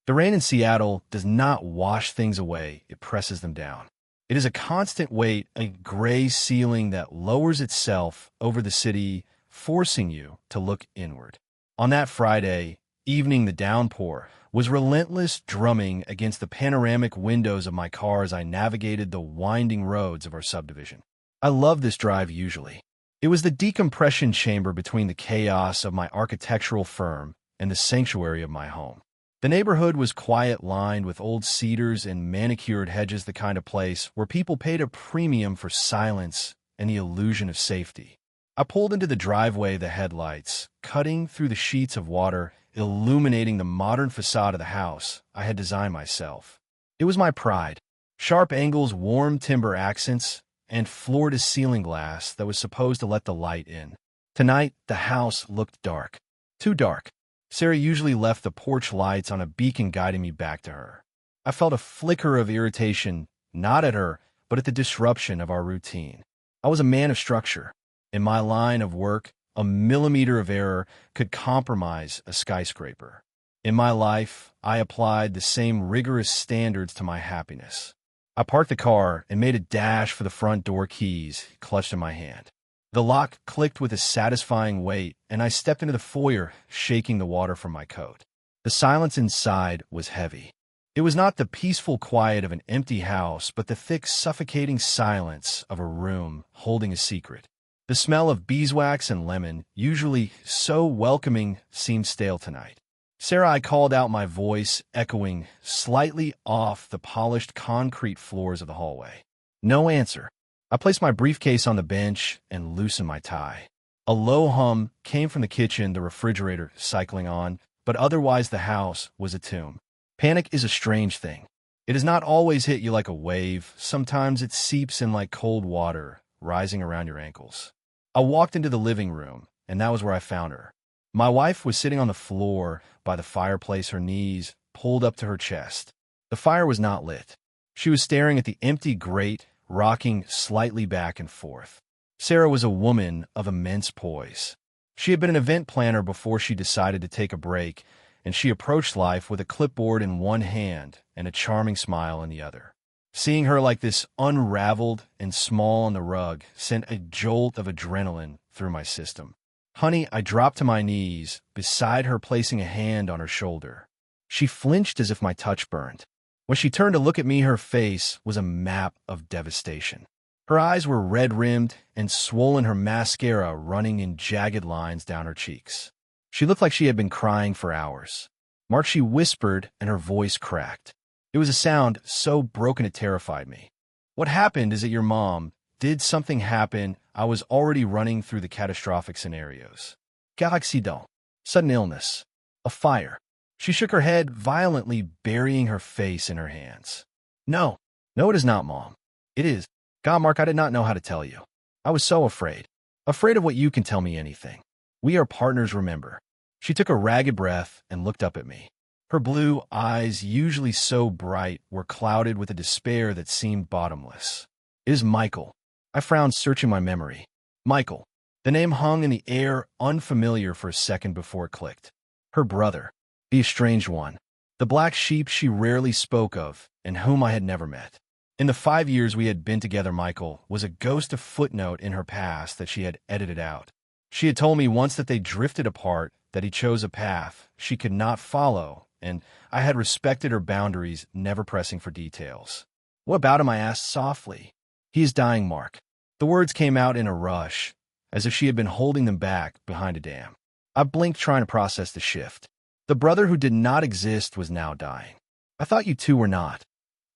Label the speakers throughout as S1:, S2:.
S1: The rain in Seattle does not wash things away, it presses them down. It is a constant weight, a gray ceiling that lowers itself over the city, forcing you to look inward. On that Friday evening, the downpour was relentless, drumming against the panoramic windows of my car as I navigated the winding roads of our subdivision. I love this drive usually. It was the decompression chamber between the chaos of my architectural firm and the sanctuary of my home. The neighborhood was quiet, lined with old cedars and manicured hedges, the kind of place where people paid a premium for silence and the illusion of safety. I pulled into the driveway, the headlights cutting through the sheets of water, illuminating the modern facade of the house I had designed myself. It was my pride. Sharp angles, warm timber accents, and floor-to-ceiling glass that was supposed to let the light in. Tonight, the house looked dark. Too dark. Sarah usually left the porch lights on, a beacon guiding me back to her. I felt a flicker of irritation, not at her, but at the disruption of our routine. I was a man of structure. In my line of work, a millimeter of error could compromise a skyscraper. In my life, I applied the same rigorous standards to my happiness. I parked the car and made a dash for the front door, keys clutched in my hand. The lock clicked with a satisfying weight, and I stepped into the foyer, shaking the water from my coat. The silence inside was heavy. It was not the peaceful quiet of an empty house, but the thick, suffocating silence of a room holding a secret. The smell of beeswax and lemon, usually so welcoming, seemed stale tonight. Sarah, I called out, my voice echoing slightly off the polished concrete floors of the hallway. No answer. I placed my briefcase on the bench and loosened my tie. A low hum came from the kitchen, the refrigerator cycling on, but otherwise the house was a tomb. Panic is a strange thing. It does not always hit you like a wave. Sometimes it seeps in like cold water, rising around your ankles. I walked into the living room, and that was where I found her. My wife was sitting on the floor by the fireplace, her knees pulled up to her chest. The fire was not lit. She was staring at the empty grate, rocking slightly back and forth. Sarah was a woman of immense poise. She had been an event planner before she decided to take a break, and she approached life with a clipboard in one hand and a charming smile in the other. Seeing her like this, unraveled and small on the rug, sent a jolt of adrenaline through my system. Honey, I dropped to my knees beside her, placing a hand on her shoulder. She flinched as if my touch burned. When she turned to look at me, her face was a map of devastation. Her eyes were red-rimmed and swollen, her mascara running in jagged lines down her cheeks. She looked like she had been crying for hours. Mark, she whispered, and her voice cracked. It was a sound so broken it terrified me. What happened is that your mom, did something happen? I was already running through the catastrophic scenarios. Quel accident. Sudden illness. A fire. She shook her head, violently burying her face in her hands. No, it is not, Mom. It is. God, Mark, I did not know how to tell you. I was so afraid. Afraid of what you can tell me anything. We are partners, remember. She took a ragged breath and looked up at me. Her blue eyes, usually so bright, were clouded with a despair that seemed bottomless. It is Michael. I frowned, searching my memory. Michael. The name hung in the air, unfamiliar for a second before it clicked. Her brother. The estranged one. The black sheep she rarely spoke of, and whom I had never met. In the 5 years we had been together, Michael was a ghost, of footnote in her past that she had edited out. She had told me once that they drifted apart, that he chose a path she could not follow, and I had respected her boundaries, never pressing for details. What about him? I asked softly. He is dying, Mark. The words came out in a rush, as if she had been holding them back behind a dam. I blinked, trying to process the shift. The brother who did not exist was now dying. I thought you two were not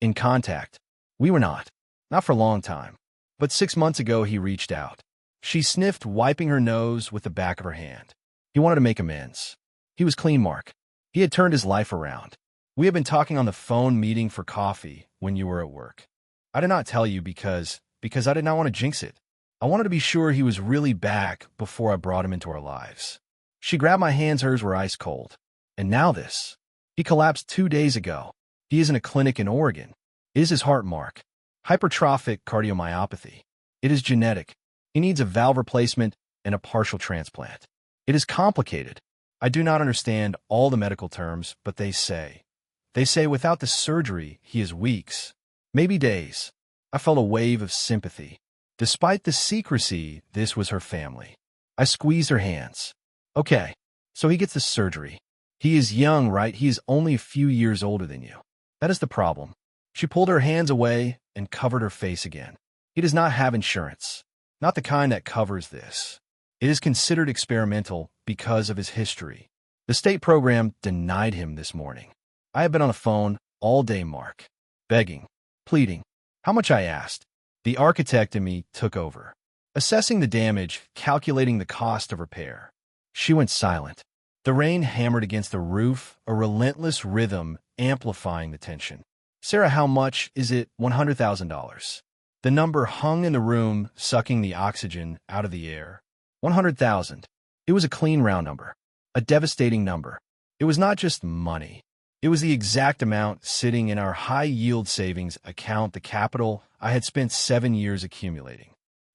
S1: in contact. We were not. Not for a long time. But 6 months ago he reached out. She sniffed, wiping her nose with the back of her hand. He wanted to make amends. He was clean, Mark. He had turned his life around. We had been talking on the phone, meeting for coffee when you were at work. I did not tell you because I did not want to jinx it. I wanted to be sure he was really back before I brought him into our lives. She grabbed my hands, hers were ice cold. And now this. He collapsed 2 days ago. He is in a clinic in Oregon. It is his heart, Mark. Hypertrophic cardiomyopathy. It is genetic. He needs a valve replacement and a partial transplant. It is complicated. I do not understand all the medical terms, but they say They say without the surgery, he is weeks, maybe days. I felt a wave of sympathy. Despite the secrecy, this was her family. I squeezed her hands. Okay, so he gets the surgery. He is young, right? He is only a few years older than you. That is the problem. She pulled her hands away and covered her face again. He does not have insurance. Not the kind that covers this. It is considered experimental because of his history. The state program denied him this morning. I have been on the phone all day, Mark. Begging, pleading. How much I asked. The architect in me took over. Assessing the damage, calculating the cost of repair. She went silent. The rain hammered against the roof, a relentless rhythm amplifying the tension. Sarah, how much is it? $100,000. The number hung in the room, sucking the oxygen out of the air. 100,000. It was a clean round number. A devastating number. It was not just money. It was the exact amount sitting in our high-yield savings account, the capital I had spent 7 years accumulating.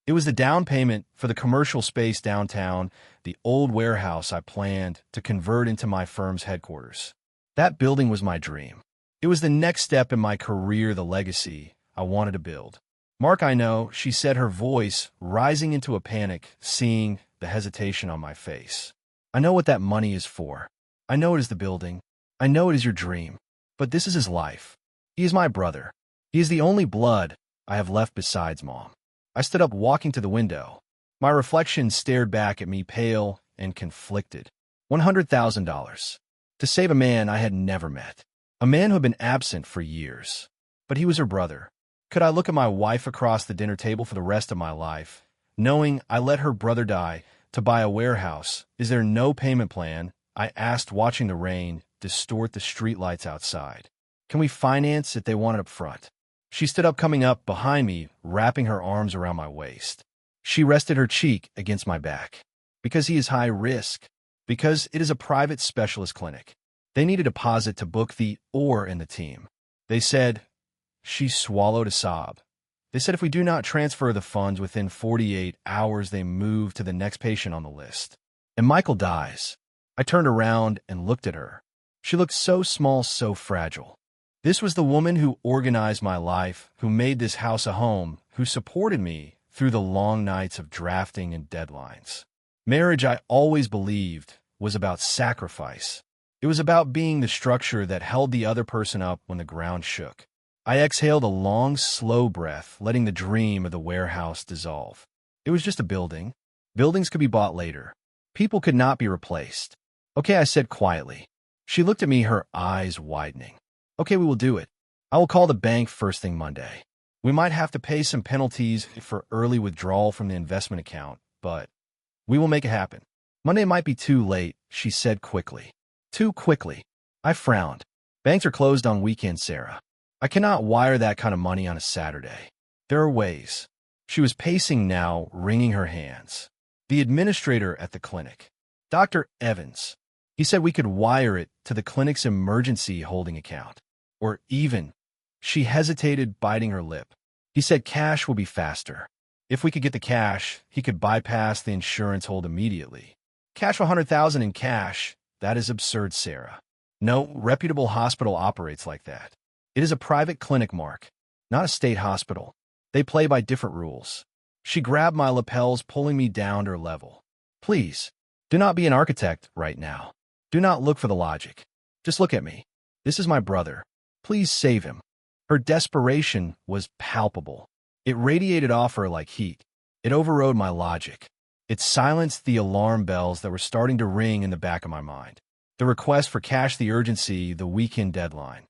S1: It was the down payment for the commercial space downtown, the old warehouse I planned to convert into my firm's headquarters. That building was my dream. It was the next step in my career, the legacy I wanted to build. Mark, I know, she said, her voice rising into a panic, seeing the hesitation on my face. I know what that money is for. I know it is the building. I know it is your dream. But this is his life. He is my brother. He is the only blood I have left besides Mom. I stood up, walking to the window. My reflection stared back at me, pale and conflicted. $100,000. To save a man I had never met. A man who had been absent for years. But he was her brother. Could I look at my wife across the dinner table for the rest of my life, knowing I let her brother die to buy a warehouse? Is there no payment plan? I asked, watching the rain distort the streetlights outside. Can we finance it? They want it up front. She stood up, coming up behind me, wrapping her arms around my waist. She rested her cheek against my back. Because he is high risk. Because it is a private specialist clinic. They need a deposit to book the or in the team. They said, she swallowed a sob. They said if we do not transfer the funds within 48 hours, they move to the next patient on the list. And Michael dies. I turned around and looked at her. She looked so small, so fragile. This was the woman who organized my life, who made this house a home, who supported me through the long nights of drafting and deadlines. Marriage, I always believed, was about sacrifice. It was about being the structure that held the other person up when the ground shook. I exhaled a long, slow breath, letting the dream of the warehouse dissolve. It was just a building. Buildings could be bought later. People could not be replaced. Okay, I said quietly. She looked at me, her eyes widening. Okay, we will do it. I will call the bank first thing Monday. We might have to pay some penalties for early withdrawal from the investment account, but we will make it happen. Monday might be too late, she said quickly. Too quickly. I frowned. Banks are closed on weekends, Sarah. I cannot wire that kind of money on a Saturday. There are ways. She was pacing now, wringing her hands. The administrator at the clinic, Dr. Evans, he said we could wire it to the clinic's emergency holding account. Or even, she hesitated, biting her lip. He said cash will be faster. If we could get the cash, he could bypass the insurance hold immediately. Cash for $100,000 in cash, that is absurd, Sarah. No reputable hospital operates like that. It is a private clinic, Mark, not a state hospital. They play by different rules. She grabbed my lapels, pulling me down to her level. Please, do not be an architect right now. Do not look for the logic. Just look at me. This is my brother. Please save him. Her desperation was palpable. It radiated off her like heat. It overrode my logic. It silenced the alarm bells that were starting to ring in the back of my mind. The request for cash, the urgency, the weekend deadline.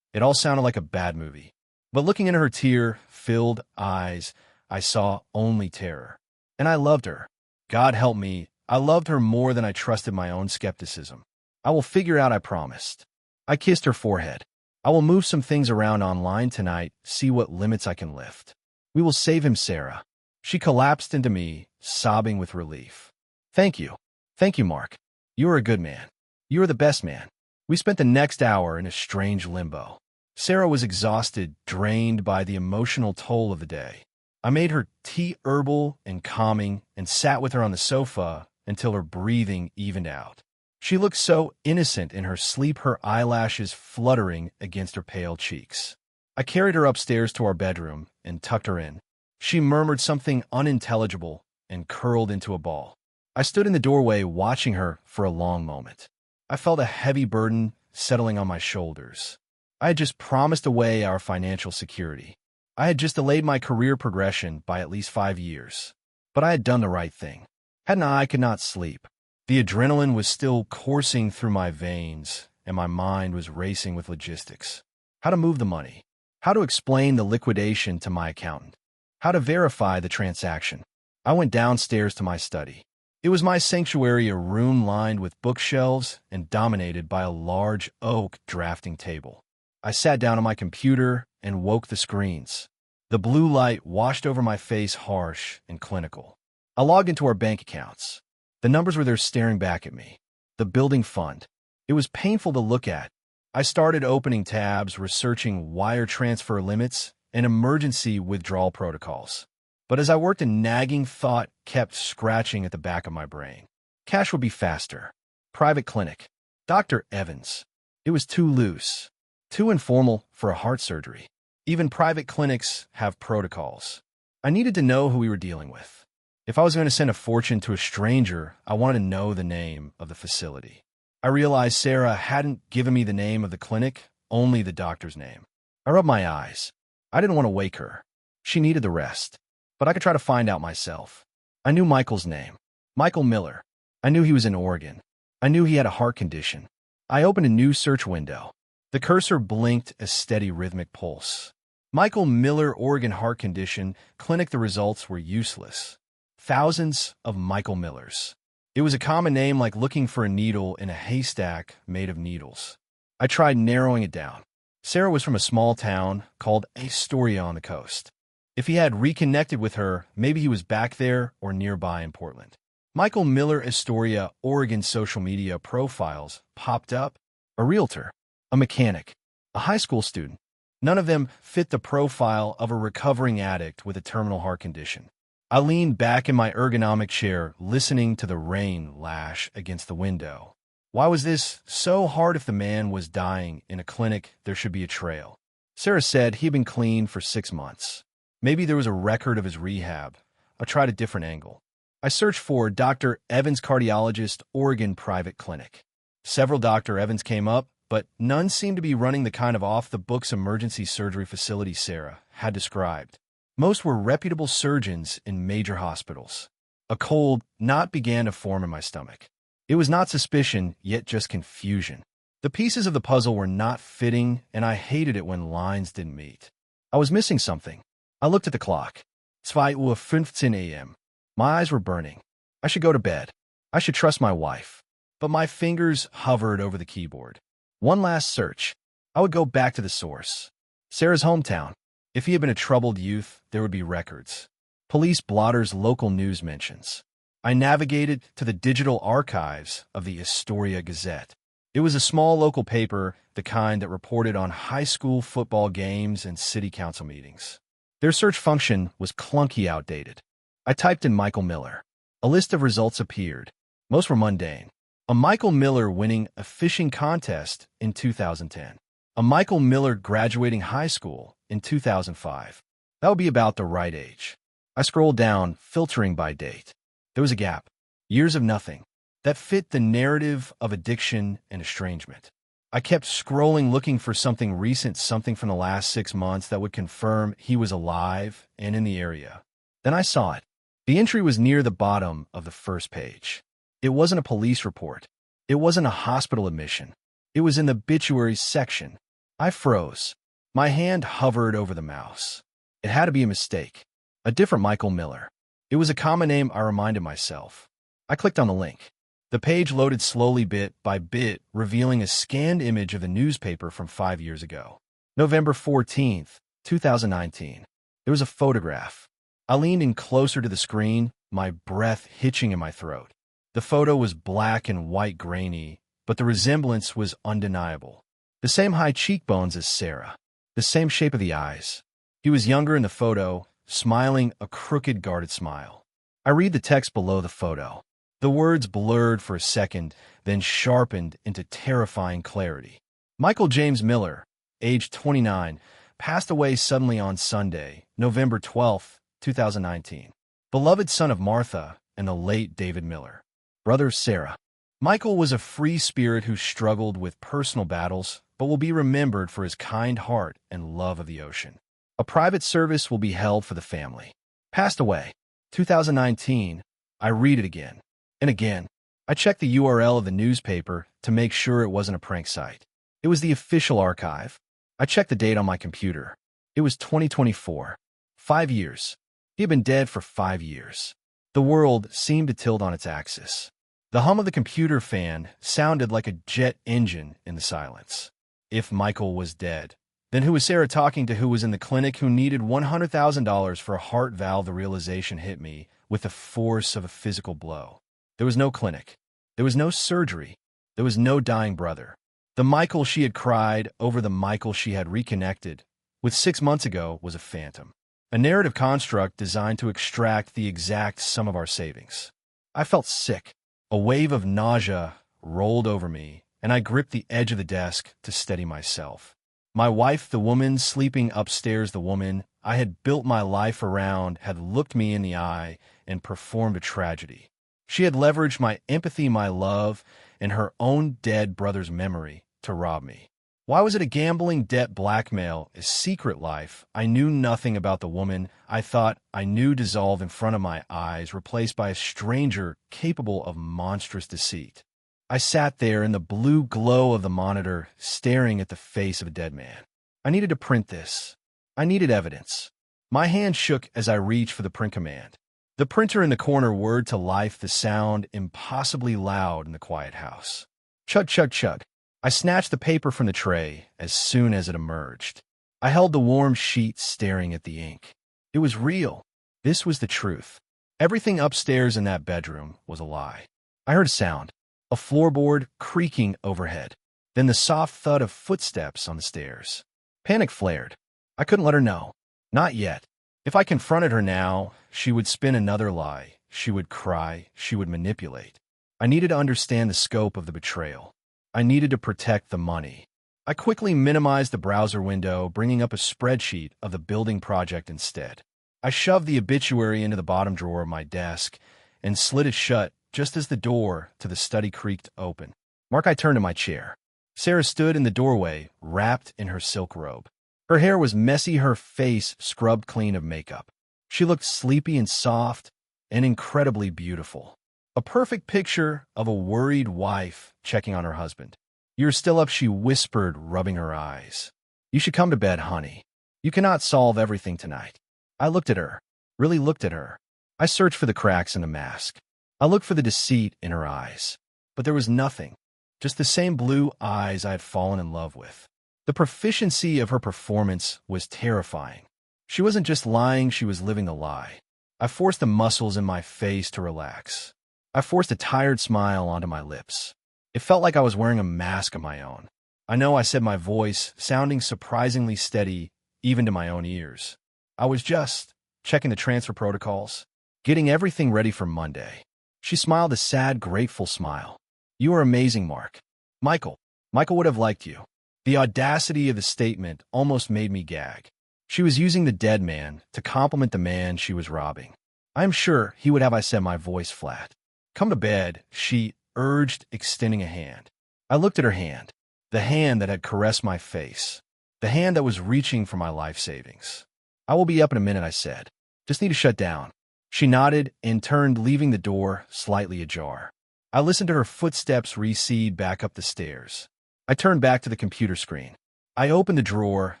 S1: It all sounded like a bad movie. But looking into her tear-filled eyes, I saw only terror. And I loved her. God help me, I loved her more than I trusted my own skepticism. I will figure out, I promised. I kissed her forehead. I will move some things around online tonight, see what limits I can lift. We will save him, Sarah. She collapsed into me, sobbing with relief. Thank you. Thank you, Mark. You are a good man. You are the best man. We spent the next hour in a strange limbo. Sarah was exhausted, drained by the emotional toll of the day. I made her tea herbal and calming and sat with her on the sofa until her breathing evened out. She looked so innocent in her sleep, her eyelashes fluttering against her pale cheeks. I carried her upstairs to our bedroom and tucked her in. She murmured something unintelligible and curled into a ball. I stood in the doorway watching her for a long moment. I felt a heavy burden settling on my shoulders. I had just promised away our financial security. I had just delayed my career progression by at least 5 years. But I had done the right thing. Hadn't I could not sleep. The adrenaline was still coursing through my veins, and my mind was racing with logistics. How to move the money. How to explain the liquidation to my accountant. How to verify the transaction. I went downstairs to my study. It was my sanctuary, a room lined with bookshelves and dominated by a large oak drafting table. I sat down on my computer and woke the screens. The blue light washed over my face, harsh and clinical. I logged into our bank accounts. The numbers were there staring back at me. The building fund. It was painful to look at. I started opening tabs, researching wire transfer limits and emergency withdrawal protocols. But as I worked, a nagging thought kept scratching at the back of my brain. Cash would be faster. Private clinic. Dr. Evans. It was too loose. Too informal for a heart surgery. Even private clinics have protocols. I needed to know who we were dealing with. If I was going to send a fortune to a stranger, I wanted to know the name of the facility. I realized Sarah hadn't given me the name of the clinic, only the doctor's name. I rubbed my eyes. I didn't want to wake her. She needed the rest. But I could try to find out myself. I knew Michael's name. Michael Miller. I knew he was in Oregon. I knew he had a heart condition. I opened a new search window. The cursor blinked a steady rhythmic pulse. Michael Miller, Oregon heart condition, clinic. The results were useless. Thousands of Michael Millers. It was a common name, like looking for a needle in a haystack made of needles. I tried narrowing it down. Sarah was from a small town called Astoria on the coast. If he had reconnected with her, maybe he was back there or nearby in Portland. Michael Miller, Astoria, Oregon social media profiles popped up. A realtor, a mechanic, a high school student. None of them fit the profile of a recovering addict with a terminal heart condition. I leaned back in my ergonomic chair, listening to the rain lash against the window. Why was this so hard? If the man was dying in a clinic, there should be a trail. Sarah said he'd been clean for 6 months. Maybe there was a record of his rehab. I tried a different angle. I searched for Dr. Evans, cardiologist, Oregon private clinic. Several Dr. Evans came up, but none seemed to be running the kind of off-the-books emergency surgery facility Sarah had described. Most were reputable surgeons in major hospitals. A cold knot began to form in my stomach. It was not suspicion, yet just confusion. The pieces of the puzzle were not fitting, and I hated it when lines didn't meet. I was missing something. I looked at the clock. 2:15 a.m. My eyes were burning. I should go to bed. I should trust my wife. But my fingers hovered over the keyboard. One last search. I would go back to the source. Sarah's hometown. If he had been a troubled youth, there would be records. Police blotters, local news mentions. I navigated to the digital archives of the Astoria Gazette. It was a small local paper, the kind that reported on high school football games and city council meetings. Their search function was clunky, outdated. I typed in Michael Miller. A list of results appeared. Most were mundane. A Michael Miller winning a fishing contest in 2010. A Michael Miller graduating high school in 2005. That would be about the right age. I scrolled down, filtering by date. There was a gap. Years of nothing. That fit the narrative of addiction and estrangement. I kept scrolling, looking for something recent, something from the last 6 months that would confirm he was alive and in the area. Then I saw it. The entry was near the bottom of the first page. It wasn't a police report. It wasn't a hospital admission. It was in the obituary section. I froze. My hand hovered over the mouse. It had to be a mistake. A different Michael Miller. It was a common name, I reminded myself. I clicked on the link. The page loaded slowly, bit by bit, revealing a scanned image of the newspaper from 5 years ago. November 14th, 2019. There was a photograph. I leaned in closer to the screen, my breath hitching in my throat. The photo was black and white, grainy, but the resemblance was undeniable. The same high cheekbones as Sarah. The same shape of the eyes. He was younger in the photo, smiling a crooked, guarded smile. I read the text below the photo. The words blurred for a second, then sharpened into terrifying clarity. Michael James Miller, age 29, passed away suddenly on Sunday, November 12, 2019. Beloved son of Martha and the late David Miller. Brother Sarah. Michael was a free spirit who struggled with personal battles, but will be remembered for his kind heart and love of the ocean. A private service will be held for the family. Passed away. 2019. I read it again. And again. I checked the URL of the newspaper to make sure it wasn't a prank site. It was the official archive. I checked the date on my computer. It was 2024. 5 years. He had been dead for 5 years. The world seemed to tilt on its axis. The hum of the computer fan sounded like a jet engine in the silence. If Michael was dead, then who was Sarah talking to who was in the clinic who needed $100,000 for a heart valve? The realization hit me with the force of a physical blow. There was no clinic. There was no surgery. There was no dying brother. The Michael she had cried over, the Michael she had reconnected with 6 months ago, was a phantom. A narrative construct designed to extract the exact sum of our savings. I felt sick. A wave of nausea rolled over me, and I gripped the edge of the desk to steady myself. My wife, the woman sleeping upstairs, the woman I had built my life around, had looked me in the eye and performed a tragedy. She had leveraged my empathy, my love, and her own dead brother's memory to rob me. Why was it a gambling, debt, blackmail, a secret life? I knew nothing about the woman I thought I knew dissolve in front of my eyes, replaced by a stranger capable of monstrous deceit. I sat there in the blue glow of the monitor, staring at the face of a dead man. I needed to print this. I needed evidence. My hand shook as I reached for the print command. The printer in the corner whirred to life, the sound impossibly loud in the quiet house. Chug, chug, chug. I snatched the paper from the tray as soon as it emerged. I held the warm sheet, staring at the ink. It was real. This was the truth. Everything upstairs in that bedroom was a lie. I heard a sound, a floorboard creaking overhead, then the soft thud of footsteps on the stairs. Panic flared. I couldn't let her know. Not yet. If I confronted her now, she would spin another lie. She would cry. She would manipulate. I needed to understand the scope of the betrayal. I needed to protect the money. I quickly minimized the browser window, bringing up a spreadsheet of the building project instead. I shoved the obituary into the bottom drawer of my desk and slid it shut just as the door to the study creaked open. Mark, I turned to my chair. Sarah stood in the doorway, wrapped in her silk robe. Her hair was messy, her face scrubbed clean of makeup. She looked sleepy and soft and incredibly beautiful. A perfect picture of a worried wife checking on her husband. "You're still up," she whispered, rubbing her eyes. "You should come to bed, honey. You cannot solve everything tonight." I looked at her, really looked at her. I searched for the cracks in the mask. I looked for the deceit in her eyes. But there was nothing, just the same blue eyes I had fallen in love with. The proficiency of her performance was terrifying. She wasn't just lying, she was living the lie. I forced the muscles in my face to relax. I forced a tired smile onto my lips. It felt like I was wearing a mask of my own. I know, I said, my voice sounding surprisingly steady even to my own ears. I was just checking the transfer protocols, getting everything ready for Monday. She smiled a sad, grateful smile. "You are amazing, Mark. Michael would have liked you." The audacity of the statement almost made me gag. She was using the dead man to compliment the man she was robbing. "I am sure he would have," I said, my voice flat. "Come to bed," she urged, extending a hand. I looked at her hand, the hand that had caressed my face, the hand that was reaching for my life savings. "I will be up in a minute," I said. "Just need to shut down." She nodded and turned, leaving the door slightly ajar. I listened to her footsteps recede back up the stairs. I turned back to the computer screen. I opened the drawer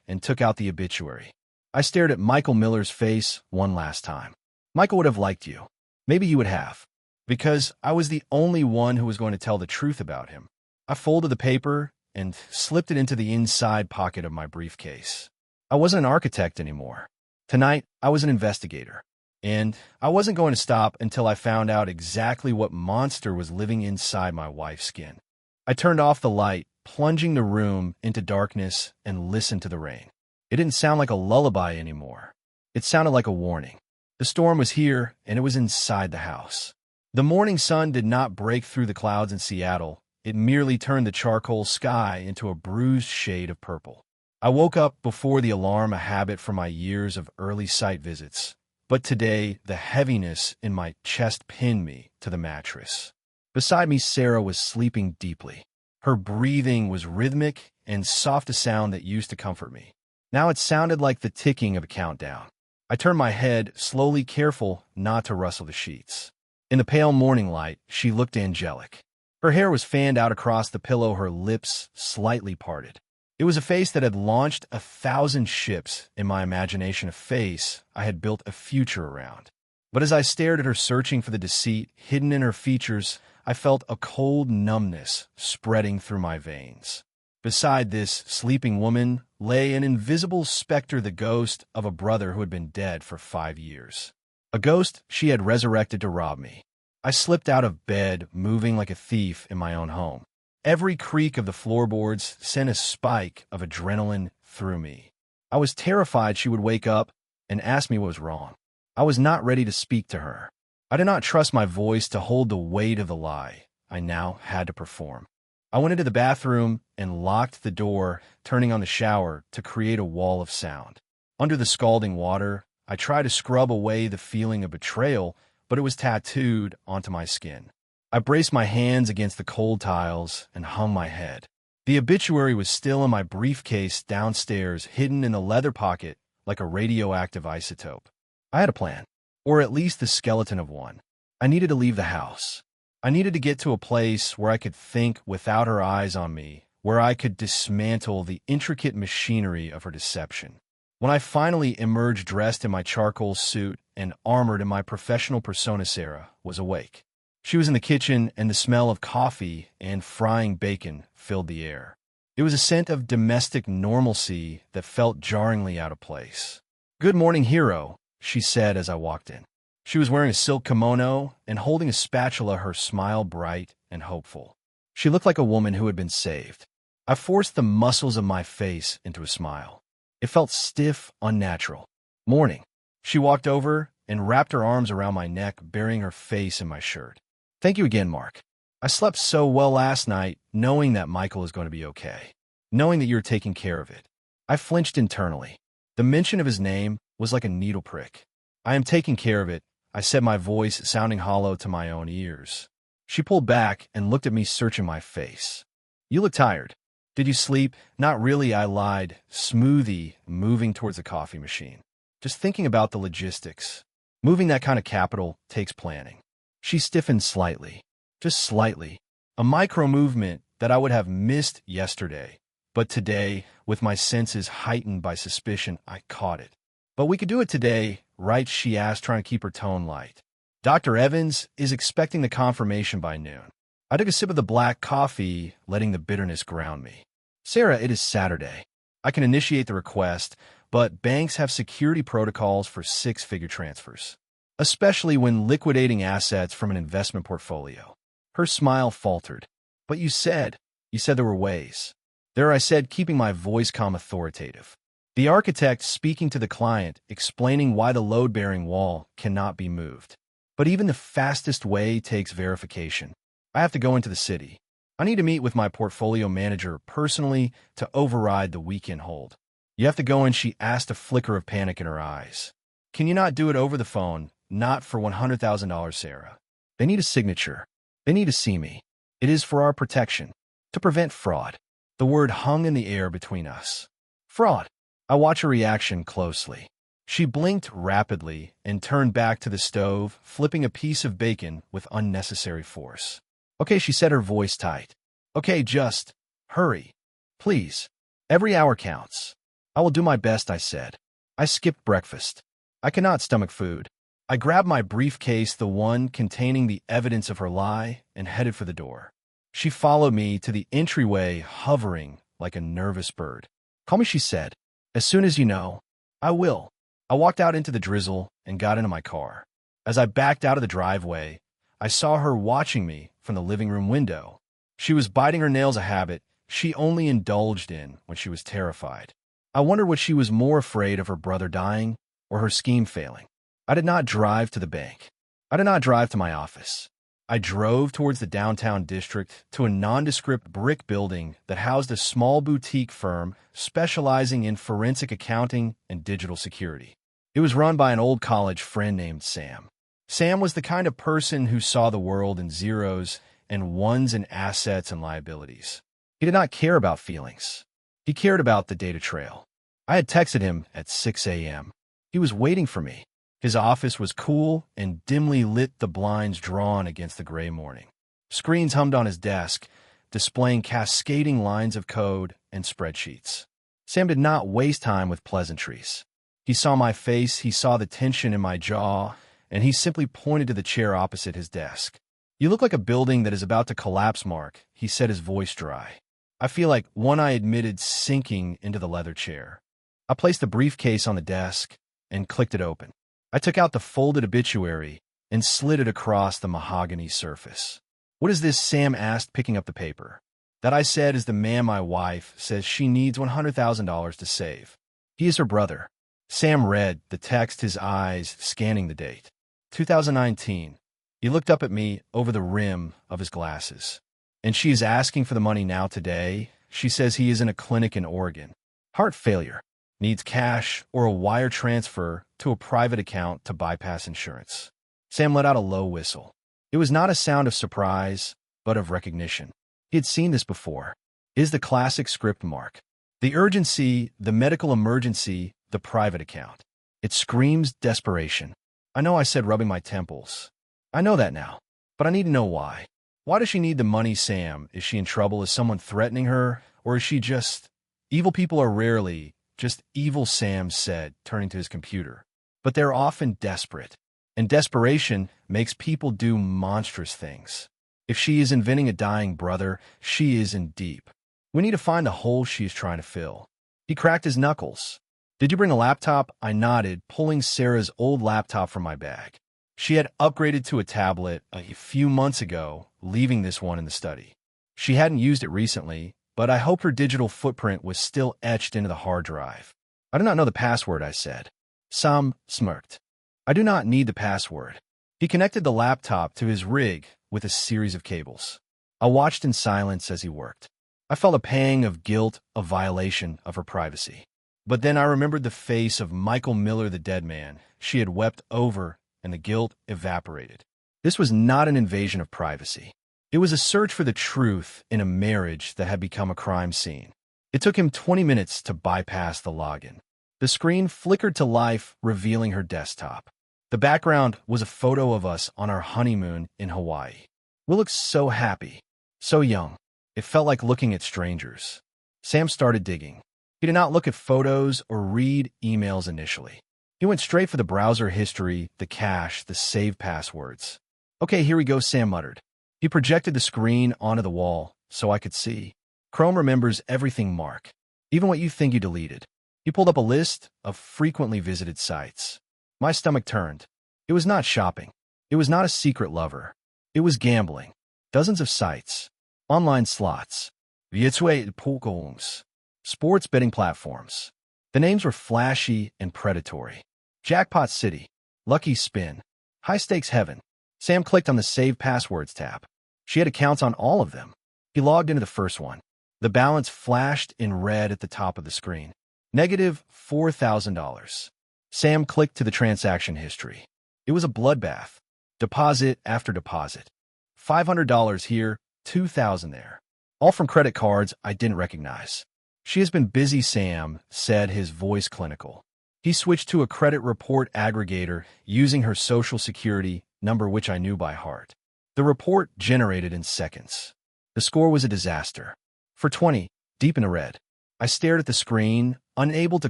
S1: and took out the obituary. I stared at Michael Miller's face one last time. Michael would have liked you. Maybe you would have. Because I was the only one who was going to tell the truth about him. I folded the paper and slipped it into the inside pocket of my briefcase. I wasn't an architect anymore. Tonight, I was an investigator. And I wasn't going to stop until I found out exactly what monster was living inside my wife's skin. I turned off the light, plunging the room into darkness, and listened to the rain. It didn't sound like a lullaby anymore. It sounded like a warning. The storm was here, and it was inside the house. The morning sun did not break through the clouds in Seattle. It merely turned the charcoal sky into a bruised shade of purple. I woke up before the alarm, a habit from my years of early site visits. But today, the heaviness in my chest pinned me to the mattress. Beside me, Sarah was sleeping deeply. Her breathing was rhythmic and soft, a sound that used to comfort me. Now it sounded like the ticking of a countdown. I turned my head, slowly, careful not to rustle the sheets. In the pale morning light, she looked angelic. Her hair was fanned out across the pillow, her lips slightly parted. It was a face that had launched 1,000 ships in my imagination, a face I had built a future around. But as I stared at her, searching for the deceit hidden in her features, I felt a cold numbness spreading through my veins. Beside this sleeping woman lay an invisible specter, the ghost of a brother who had been dead for 5 years. A ghost she had resurrected to rob me. I slipped out of bed, moving like a thief in my own home. Every creak of the floorboards sent a spike of adrenaline through me. I was terrified she would wake up and ask me what was wrong. I was not ready to speak to her. I did not trust my voice to hold the weight of the lie I now had to perform. I went into the bathroom and locked the door, turning on the shower to create a wall of sound. Under the scalding water, I tried to scrub away the feeling of betrayal, but it was tattooed onto my skin. I braced my hands against the cold tiles and hung my head. The obituary was still in my briefcase downstairs, hidden in the leather pocket like a radioactive isotope. I had a plan, or at least the skeleton of one. I needed to leave the house. I needed to get to a place where I could think without her eyes on me, where I could dismantle the intricate machinery of her deception. When I finally emerged dressed in my charcoal suit and armored in my professional persona, Sarah was awake. She was in the kitchen, and the smell of coffee and frying bacon filled the air. It was a scent of domestic normalcy that felt jarringly out of place. "Good morning, hero," she said as I walked in. She was wearing a silk kimono and holding a spatula, her smile bright and hopeful. She looked like a woman who had been saved. I forced the muscles of my face into a smile. It felt stiff, unnatural. "Morning." She walked over and wrapped her arms around my neck, burying her face in my shirt. "Thank you again, Mark. I slept so well last night, knowing that Michael is going to be okay, knowing that you're taking care of it." I flinched internally. The mention of his name was like a needle prick. "I am taking care of it," I said, my voice sounding hollow to my own ears. She pulled back and looked at me, searching my face. "You look tired. Did you sleep?" "Not really," I lied, smoothie moving towards the coffee machine. "Just thinking about the logistics. Moving that kind of capital takes planning." She stiffened slightly, just slightly, a micro movement that I would have missed yesterday. But today, with my senses heightened by suspicion, I caught it. "But we could do it today, right?" she asked, trying to keep her tone light. "Dr. Evans is expecting the confirmation by noon." I took a sip of the black coffee, letting the bitterness ground me. "Sarah, it is Saturday. I can initiate the request, but banks have security protocols for six-figure transfers, especially when liquidating assets from an investment portfolio." Her smile faltered. "But you said there were ways." "There," I said, keeping my voice calm, authoritative. The architect speaking to the client, explaining why the load-bearing wall cannot be moved. But even the fastest way takes verification. I have to go into the city. I need to meet with my portfolio manager personally to override the weekend hold. "You have to go in," she asked, a flicker of panic in her eyes. "Can you not do it over the phone?" "Not for $100,000, Sarah. They need a signature. They need to see me. It is for our protection, to prevent fraud." The word hung in the air between us. "Fraud?" I watched her reaction closely. She blinked rapidly and turned back to the stove, flipping a piece of bacon with unnecessary force. "Okay," she said, her voice tight. "Okay, just hurry. Please. Every hour counts." "I will do my best," I said. I skipped breakfast. I cannot stomach food. I grabbed my briefcase, the one containing the evidence of her lie, and headed for the door. She followed me to the entryway, hovering like a nervous bird. "Call me," she said. "As soon as you know." "I will." I walked out into the drizzle and got into my car. As I backed out of the driveway, I saw her watching me from the living room window. She was biting her nails, a habit she only indulged in when she was terrified. I wondered what she was more afraid of, her brother dying or her scheme failing. I did not drive to the bank. I did not drive to my office. I drove towards the downtown district to a nondescript brick building that housed a small boutique firm specializing in forensic accounting and digital security. It was run by an old college friend named Sam. Sam was the kind of person who saw the world in zeros and ones and assets and liabilities. He did not care about feelings. He cared about the data trail. I had texted him at 6 a.m. He was waiting for me. His office was cool and dimly lit, the blinds drawn against the gray morning. Screens hummed on his desk, displaying cascading lines of code and spreadsheets. Sam did not waste time with pleasantries. He saw my face, he saw the tension in my jaw, and he simply pointed to the chair opposite his desk. "You look like a building that is about to collapse, Mark," he said, his voice dry. I feel like one eye admitted sinking into the leather chair. I placed the briefcase on the desk and clicked it open. I took out the folded obituary and slid it across the mahogany surface. "What is this?" Sam asked, picking up the paper. "That," I said, "is the man my wife says she needs $100,000 to save. He is her brother." Sam read the text, his eyes scanning the date. 2019. He looked up at me over the rim of his glasses. "And she is asking for the money now today. She says he is in a clinic in Oregon. Heart failure. Needs cash or a wire transfer to a private account to bypass insurance." Sam let out a low whistle. It was not a sound of surprise, but of recognition. He had seen this before. It is the classic script, Mark. The urgency, the medical emergency, the private account. It screams desperation. "I know," I said, rubbing my temples. "I know that now, but I need to know why. Why does she need the money, Sam? Is she in trouble? Is someone threatening her? Or is she just—" "Evil people are rarely just evil," Sam said, turning to his computer. "But they're often desperate. And desperation makes people do monstrous things. If she is inventing a dying brother, she is in deep. We need to find the hole she is trying to fill." He cracked his knuckles. "Did you bring a laptop?" I nodded, pulling Sarah's old laptop from my bag. She had upgraded to a tablet a few months ago, leaving this one in the study. She hadn't used it recently, but I hoped her digital footprint was still etched into the hard drive. "I do not know the password," I said. Sam smirked. "I do not need the password." He connected the laptop to his rig with a series of cables. I watched in silence as he worked. I felt a pang of guilt, a violation of her privacy. But then I remembered the face of Michael Miller, the dead man she had wept over, and the guilt evaporated. This was not an invasion of privacy. It was a search for the truth in a marriage that had become a crime scene. It took him 20 minutes to bypass the login. The screen flickered to life, revealing her desktop. The background was a photo of us on our honeymoon in Hawaii. We looked so happy, so young. It felt like looking at strangers. Sam started digging. He did not look at photos or read emails initially. He went straight for the browser history, the cache, the saved passwords. "Okay, here we go," Sam muttered. He projected the screen onto the wall so I could see. "Chrome remembers everything, Mark, even what you think you deleted." He pulled up a list of frequently visited sites. My stomach turned. It was not shopping. It was not a secret lover. It was gambling. Dozens of sites. Online slots. Virtuelle Pokerungs. Sports betting platforms. The names were flashy and predatory. Jackpot City. Lucky Spin. High Stakes Heaven. Sam clicked on the Save Passwords tab. She had accounts on all of them. He logged into the first one. The balance flashed in red at the top of the screen. Negative $4,000. Sam clicked to the transaction history. It was a bloodbath. Deposit after deposit. $500 here, $2,000 there. All from credit cards I didn't recognize. "She has been busy," Sam said, his voice clinical. He switched to a credit report aggregator using her social security number, which I knew by heart. The report generated in seconds. The score was a disaster. For 20, deep in the red. I stared at the screen, unable to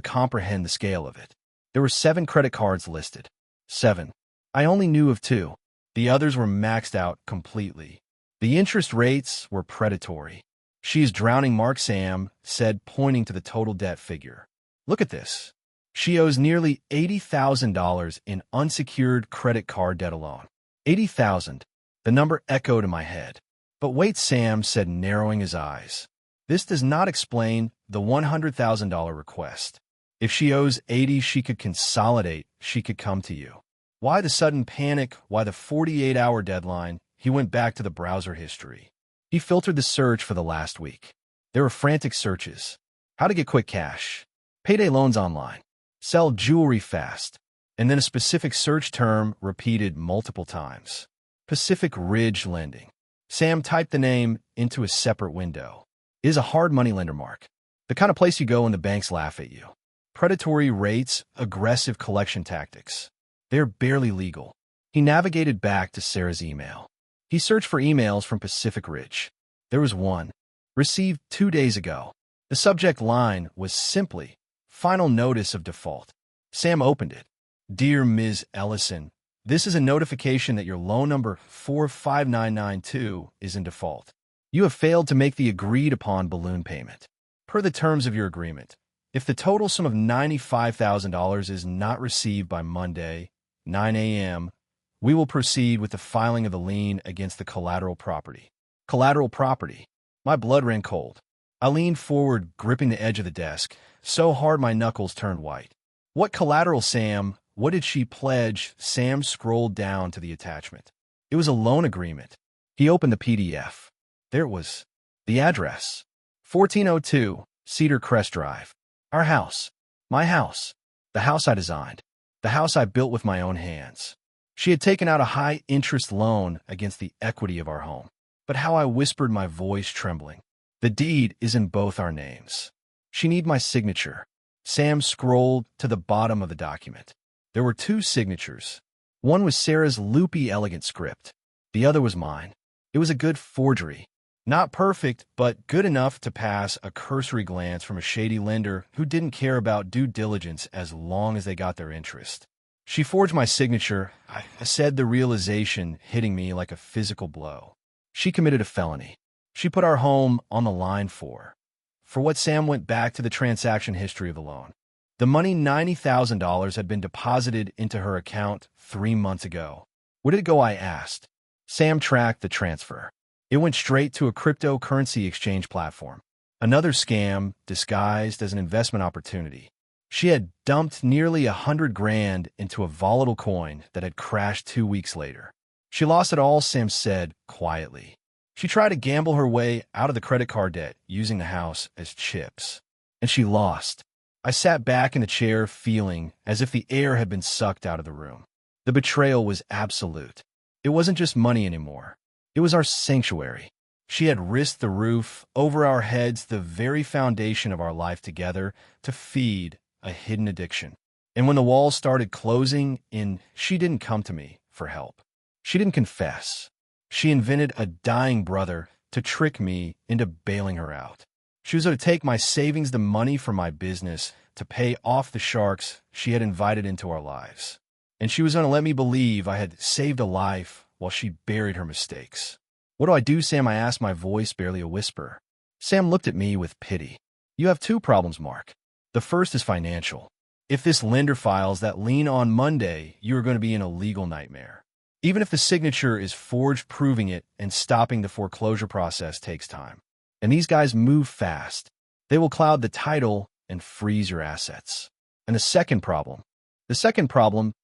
S1: comprehend the scale of it. There were 7 credit cards listed. 7. I only knew of 2. The others were maxed out completely. The interest rates were predatory. "She is drowning," Mark, Sam said, pointing to the total debt figure. "Look at this. She owes nearly $80,000 in unsecured credit card debt alone." 80,000. The number echoed in my head. "But wait," Sam said, narrowing his eyes. "This does not explain the $100,000 request. If she owes 80, she could consolidate. She could come to you. Why the sudden panic? Why the 48-hour deadline? he went back to the browser history. He filtered the search for the last week. There were frantic searches. How to get quick cash. Payday loans online. Sell jewelry fast. And then a specific search term repeated multiple times. Pacific Ridge Lending. Sam typed the name into a separate window. It is a hard money lender, Mark. The kind of place you go when the banks laugh at you. Predatory rates, aggressive collection tactics. They're barely legal. He navigated back to Sarah's email. He searched for emails from Pacific Ridge. There was one, received 2 days ago. The subject line was simply, Final Notice of Default. Sam opened it. Dear Ms. Ellison, this is a notification that your loan number 45992 is in default. You have failed to make the agreed-upon balloon payment. Per the terms of your agreement, if the total sum of $95,000 is not received by Monday, 9 a.m., we will proceed with the filing of the lien against the collateral property. Collateral property. My blood ran cold. I leaned forward, gripping the edge of the desk, so hard my knuckles turned white. What collateral, Sam? What did she pledge? Sam scrolled down to the attachment. It was a loan agreement. He opened the PDF. There it was. The address. 1402 Cedar Crest Drive. Our house. My house. The house I designed. The house I built with my own hands. She had taken out a high-interest loan against the equity of our home. But how I whispered, my voice trembling. The deed is in both our names. She need my signature. Sam scrolled to the bottom of the document. There were 2 signatures. One was Sarah's loopy, elegant script. The other was mine. It was a good forgery. Not perfect, but good enough to pass a cursory glance from a shady lender who didn't care about due diligence as long as they got their interest. She forged my signature, I said, the realization hitting me like a physical blow. She committed a felony. She put our home on the line for what. Sam went back to the transaction history of the loan. The money, $90,000, had been deposited into her account 3 months ago. Where did it go, I asked. Sam tracked the transfer. It went straight to a cryptocurrency exchange platform. Another scam disguised as an investment opportunity. She had dumped nearly $100,000 into a volatile coin that had crashed 2 weeks later. She lost it all, Sam said quietly. She tried to gamble her way out of the credit card debt using the house as chips. And she lost. I sat back in the chair, feeling as if the air had been sucked out of the room. The betrayal was absolute. It wasn't just money anymore. It was our sanctuary. She had risked the roof over our heads, the very foundation of our life together, to feed a hidden addiction. And when the walls started closing in, she didn't come to me for help. She didn't confess. She invented a dying brother to trick me into bailing her out. She was going to take my savings, the money from my business, to pay off the sharks she had invited into our lives. And she was going to let me believe I had saved a life while she buried her mistakes. What do I do, Sam? I asked, my voice barely a whisper. Sam looked at me with pity. You have 2 problems, Mark. The first is financial. If this lender files that lien on Monday, you are going to be in a legal nightmare. Even if the signature is forged, proving it and stopping the foreclosure process takes time. And these guys move fast. They will cloud the title and freeze your assets. And the second problem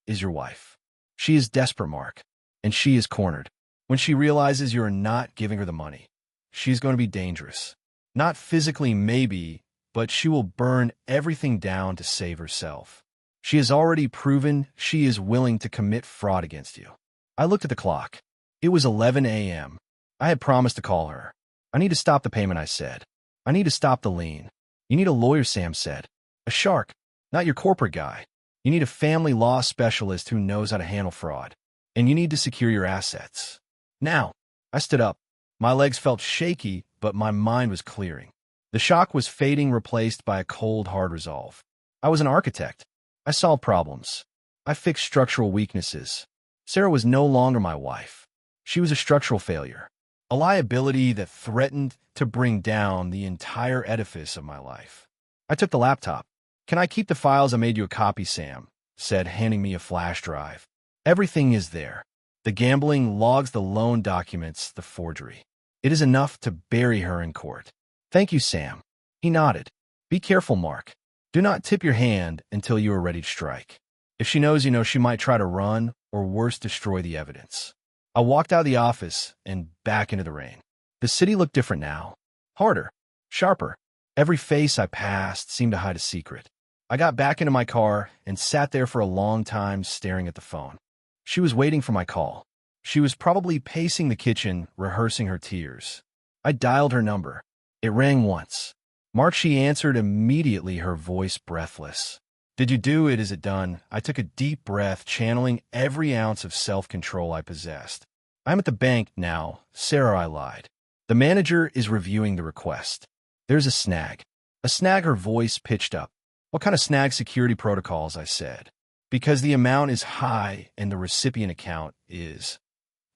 S1: is your wife. She is desperate, Mark. And she is cornered. When she realizes you're not giving her the money, she's going to be dangerous. Not physically, maybe, but she will burn everything down to save herself. She has already proven she is willing to commit fraud against you. I looked at the clock. It was 11 a.m. I had promised to call her. I need to stop the payment, I said. I need to stop the lien. You need a lawyer, Sam said. A shark, not your corporate guy. You need a family law specialist who knows how to handle fraud. And you need to secure your assets. Now, I stood up. My legs felt shaky, but my mind was clearing. The shock was fading, replaced by a cold, hard resolve. I was an architect. I solved problems. I fixed structural weaknesses. Sarah was no longer my wife. She was a structural failure, a liability that threatened to bring down the entire edifice of my life. I took the laptop. Can I keep the files? I made you a copy, Sam said, handing me a flash drive. Everything is there. The gambling logs, the loan documents, the forgery. It is enough to bury her in court. Thank you, Sam. He nodded. Be careful, Mark. Do not tip your hand until you are ready to strike. If she knows, she might try to run or worse, destroy the evidence. I walked out of the office and back into the rain. The city looked different now. Harder. Sharper. Every face I passed seemed to hide a secret. I got back into my car and sat there for a long time staring at the phone. She was waiting for my call. She was probably pacing the kitchen, rehearsing her tears. I dialed her number. It rang once. Mark, she answered immediately, her voice breathless. Did you do it? Is it done? I took a deep breath, channeling every ounce of self-control I possessed. I'm at the bank now, Sarah, I lied. The manager is reviewing the request. There's a snag. A snag, her voice pitched up. What kind of snag? Security protocols, I said. Because the amount is high and the recipient account is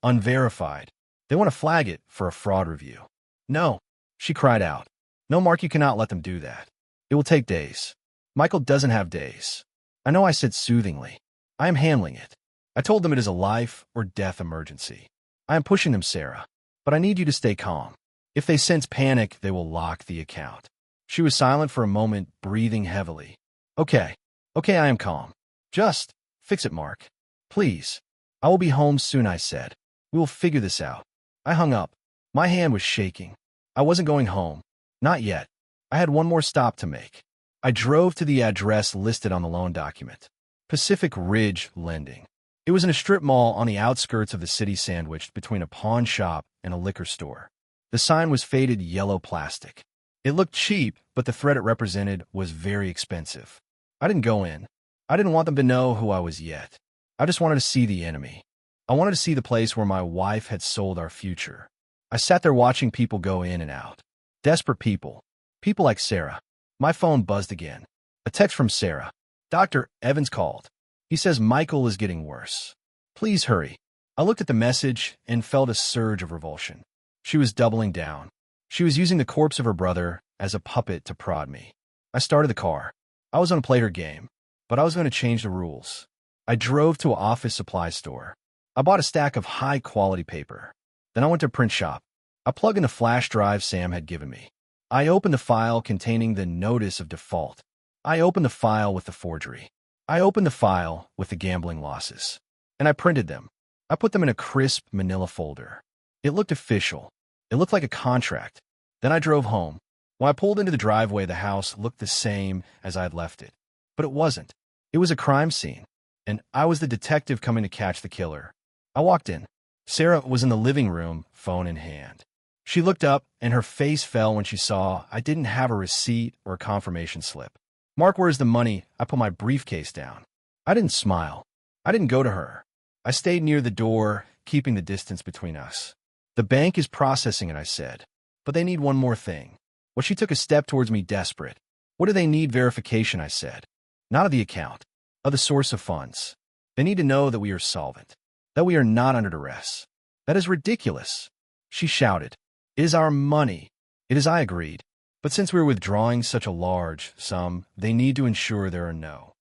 S1: unverified. They want to flag it for a fraud review. No, she cried out. No, Mark, you cannot let them do that. It will take days. Michael doesn't have days. I know, I said soothingly. I am handling it. I told them it is a life or death emergency. I am pushing them, Sarah. But I need you to stay calm. If they sense panic, they will lock the account. She was silent for a moment, breathing heavily. Okay, I am calm. Just fix it, Mark. Please. I will be home soon, I said. We will figure this out. I hung up. My hand was shaking. I wasn't going home. Not yet. I had one more stop to make. I drove to the address listed on the loan document. Pacific Ridge Lending. It was in a strip mall on the outskirts of the city, sandwiched between a pawn shop and a liquor store. The sign was faded yellow plastic. It looked cheap, but the threat it represented was very expensive. I didn't go in. I didn't want them to know who I was yet. I just wanted to see the enemy. I wanted to see the place where my wife had sold our future. I sat there watching people go in and out. Desperate people. People like Sarah. My phone buzzed again. A text from Sarah. Dr. Evans called. He says Michael is getting worse. Please hurry. I looked at the message and felt a surge of revulsion. She was doubling down. She was using the corpse of her brother as a puppet to prod me. I started the car. I was going to play her game, but I was going to change the rules. I drove to an office supply store. I bought a stack of high-quality paper. Then I went to a print shop. I plugged in a flash drive Sam had given me. I opened the file containing the notice of default. I opened the file with the forgery. I opened the file with the gambling losses. And I printed them. I put them in a crisp manila folder. It looked official. It looked like a contract. Then I drove home. When I pulled into the driveway, the house looked the same as I had left it. But it wasn't. It was a crime scene. And I was the detective coming to catch the killer. I walked in. Sarah was in the living room, phone in hand. She looked up, and her face fell when she saw I didn't have a receipt or a confirmation slip. Mark, where's the money? I put my briefcase down. I didn't smile. I didn't go to her. I stayed near the door, keeping the distance between us. The bank is processing it, I said. But they need one more thing. Well, she took a step towards me, desperate. What do they need? Verification, I said. Not of the account, of the source of funds. They need to know that we are solvent, that we are not under duress. That is ridiculous. She shouted. It is our money. It is, I agreed. But since we are withdrawing such a large sum, they need to ensure there are no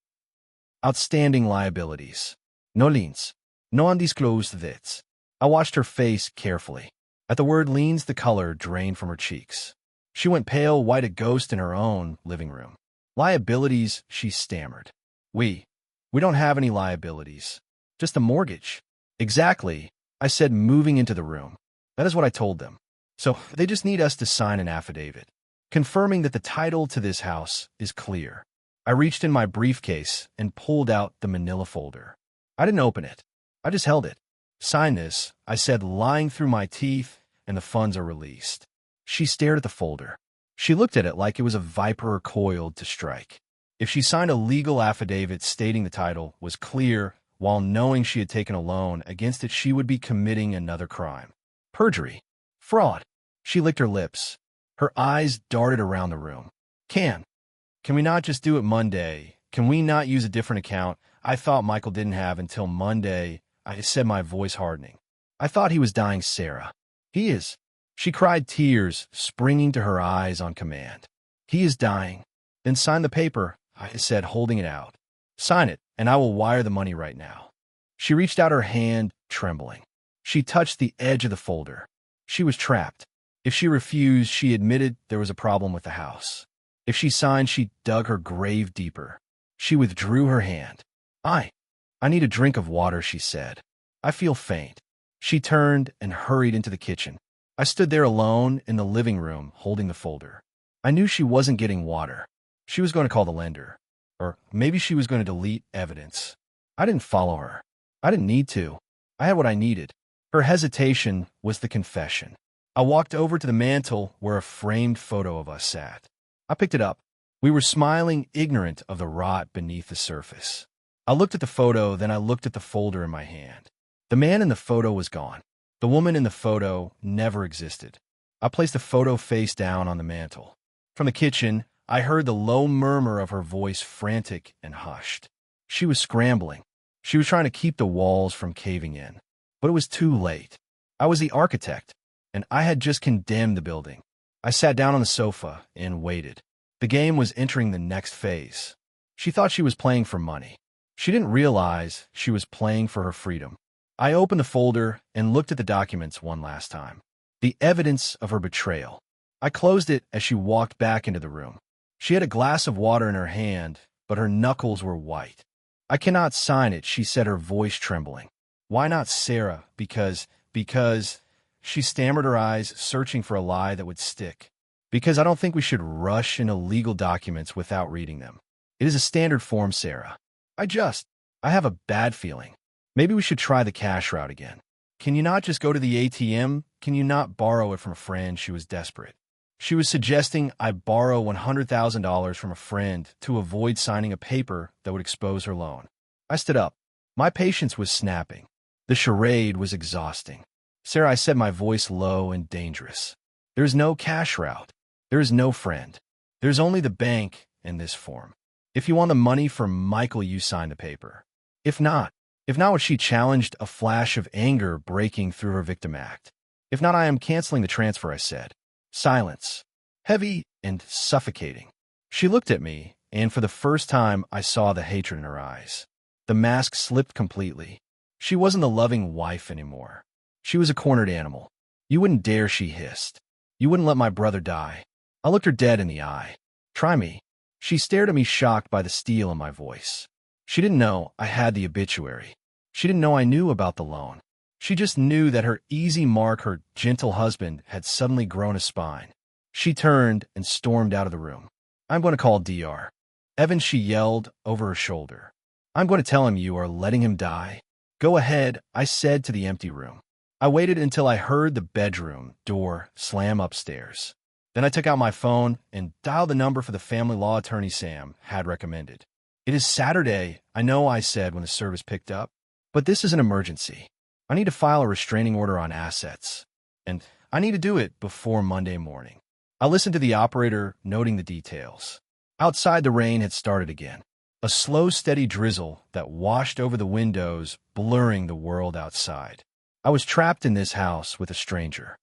S1: outstanding liabilities. No liens. No undisclosed debts. I watched her face carefully. At the word liens, the color drained from her cheeks. She went pale, white, a ghost in her own living room. Liabilities, she stammered. We don't have any liabilities. Just a mortgage. Exactly, I said, moving into the room. That is what I told them. So they just need us to sign an affidavit, confirming that the title to this house is clear. I reached in my briefcase and pulled out the manila folder. I didn't open it. I just held it. Sign this, I said, lying through my teeth, and the funds are released. She stared at the folder. She looked at it like it was a viper coiled to strike. If she signed a legal affidavit stating the title was clear while knowing she had taken a loan against it, she would be committing another crime. Perjury. Fraud. She licked her lips. Her eyes darted around the room. Can we not just do it Monday? Can we not use a different account? I thought Michael didn't have until Monday, I said, my voice hardening. I thought he was dying, Sarah. He is. She cried, tears springing to her eyes on command. He is dying. Then sign the paper, I said, holding it out. Sign it, and I will wire the money right now. She reached out her hand, trembling. She touched the edge of the folder. She was trapped. If she refused, she admitted there was a problem with the house. If she signed, she dug her grave deeper. She withdrew her hand. I need a drink of water, she said. I feel faint. She turned and hurried into the kitchen. I stood there alone in the living room holding the folder. I knew she wasn't getting water. She was going to call the lender. Or maybe she was going to delete evidence. I didn't follow her. I didn't need to. I had what I needed. Her hesitation was the confession. I walked over to the mantel where a framed photo of us sat. I picked it up. We were smiling, ignorant of the rot beneath the surface. I looked at the photo, then I looked at the folder in my hand. The man in the photo was gone. The woman in the photo never existed. I placed the photo face down on the mantel. From the kitchen, I heard the low murmur of her voice, frantic and hushed. She was scrambling. She was trying to keep the walls from caving in. But it was too late. I was the architect, and I had just condemned the building. I sat down on the sofa and waited. The game was entering the next phase. She thought she was playing for money. She didn't realize she was playing for her freedom. I opened the folder and looked at the documents one last time. The evidence of her betrayal. I closed it as she walked back into the room. She had a glass of water in her hand, but her knuckles were white. "I cannot sign it," she said, her voice trembling. "Why not Sarah? Because, she stammered, her eyes searching for a lie that would stick. "Because I don't think we should rush into legal documents without reading them. It is a standard form, Sarah. I have a bad feeling. Maybe we should try the cash route again. Can you not just go to the ATM? Can you not borrow it from a friend?" She was desperate. She was suggesting I borrow $100,000 from a friend to avoid signing a paper that would expose her loan. I stood up. My patience was snapping. The charade was exhausting. "Sarah," I said, my voice low and dangerous. "There is no cash route. There is no friend. There's only the bank and this form. If you want the money from Michael, you sign the paper. If not, what?" She challenged, a flash of anger breaking through her victim act. "If not, I am canceling the transfer," I said. Silence. Heavy and suffocating. She looked at me, and for the first time I saw the hatred in her eyes. The mask slipped completely. She wasn't the loving wife anymore. She was a cornered animal. "You wouldn't dare," she hissed. "You wouldn't let my brother die." I looked her dead in the eye. "Try me." She stared at me, shocked by the steel in my voice. She didn't know I had the obituary. She didn't know I knew about the loan. She just knew that her easy mark, her gentle husband, had suddenly grown a spine. She turned and stormed out of the room. "I'm going to call DR. Evan," she yelled over her shoulder. "I'm going to tell him you are letting him die." "Go ahead," I said to the empty room. I waited until I heard the bedroom door slam upstairs. Then I took out my phone and dialed the number for the family law attorney Sam had recommended. "It is Saturday, I know," I said when the service picked up, "but this is an emergency. I need to file a restraining order on assets, and I need to do it before Monday morning." I listened to the operator, noting the details. Outside, the rain had started again. A slow, steady drizzle that washed over the windows, blurring the world outside. I was trapped in this house with a stranger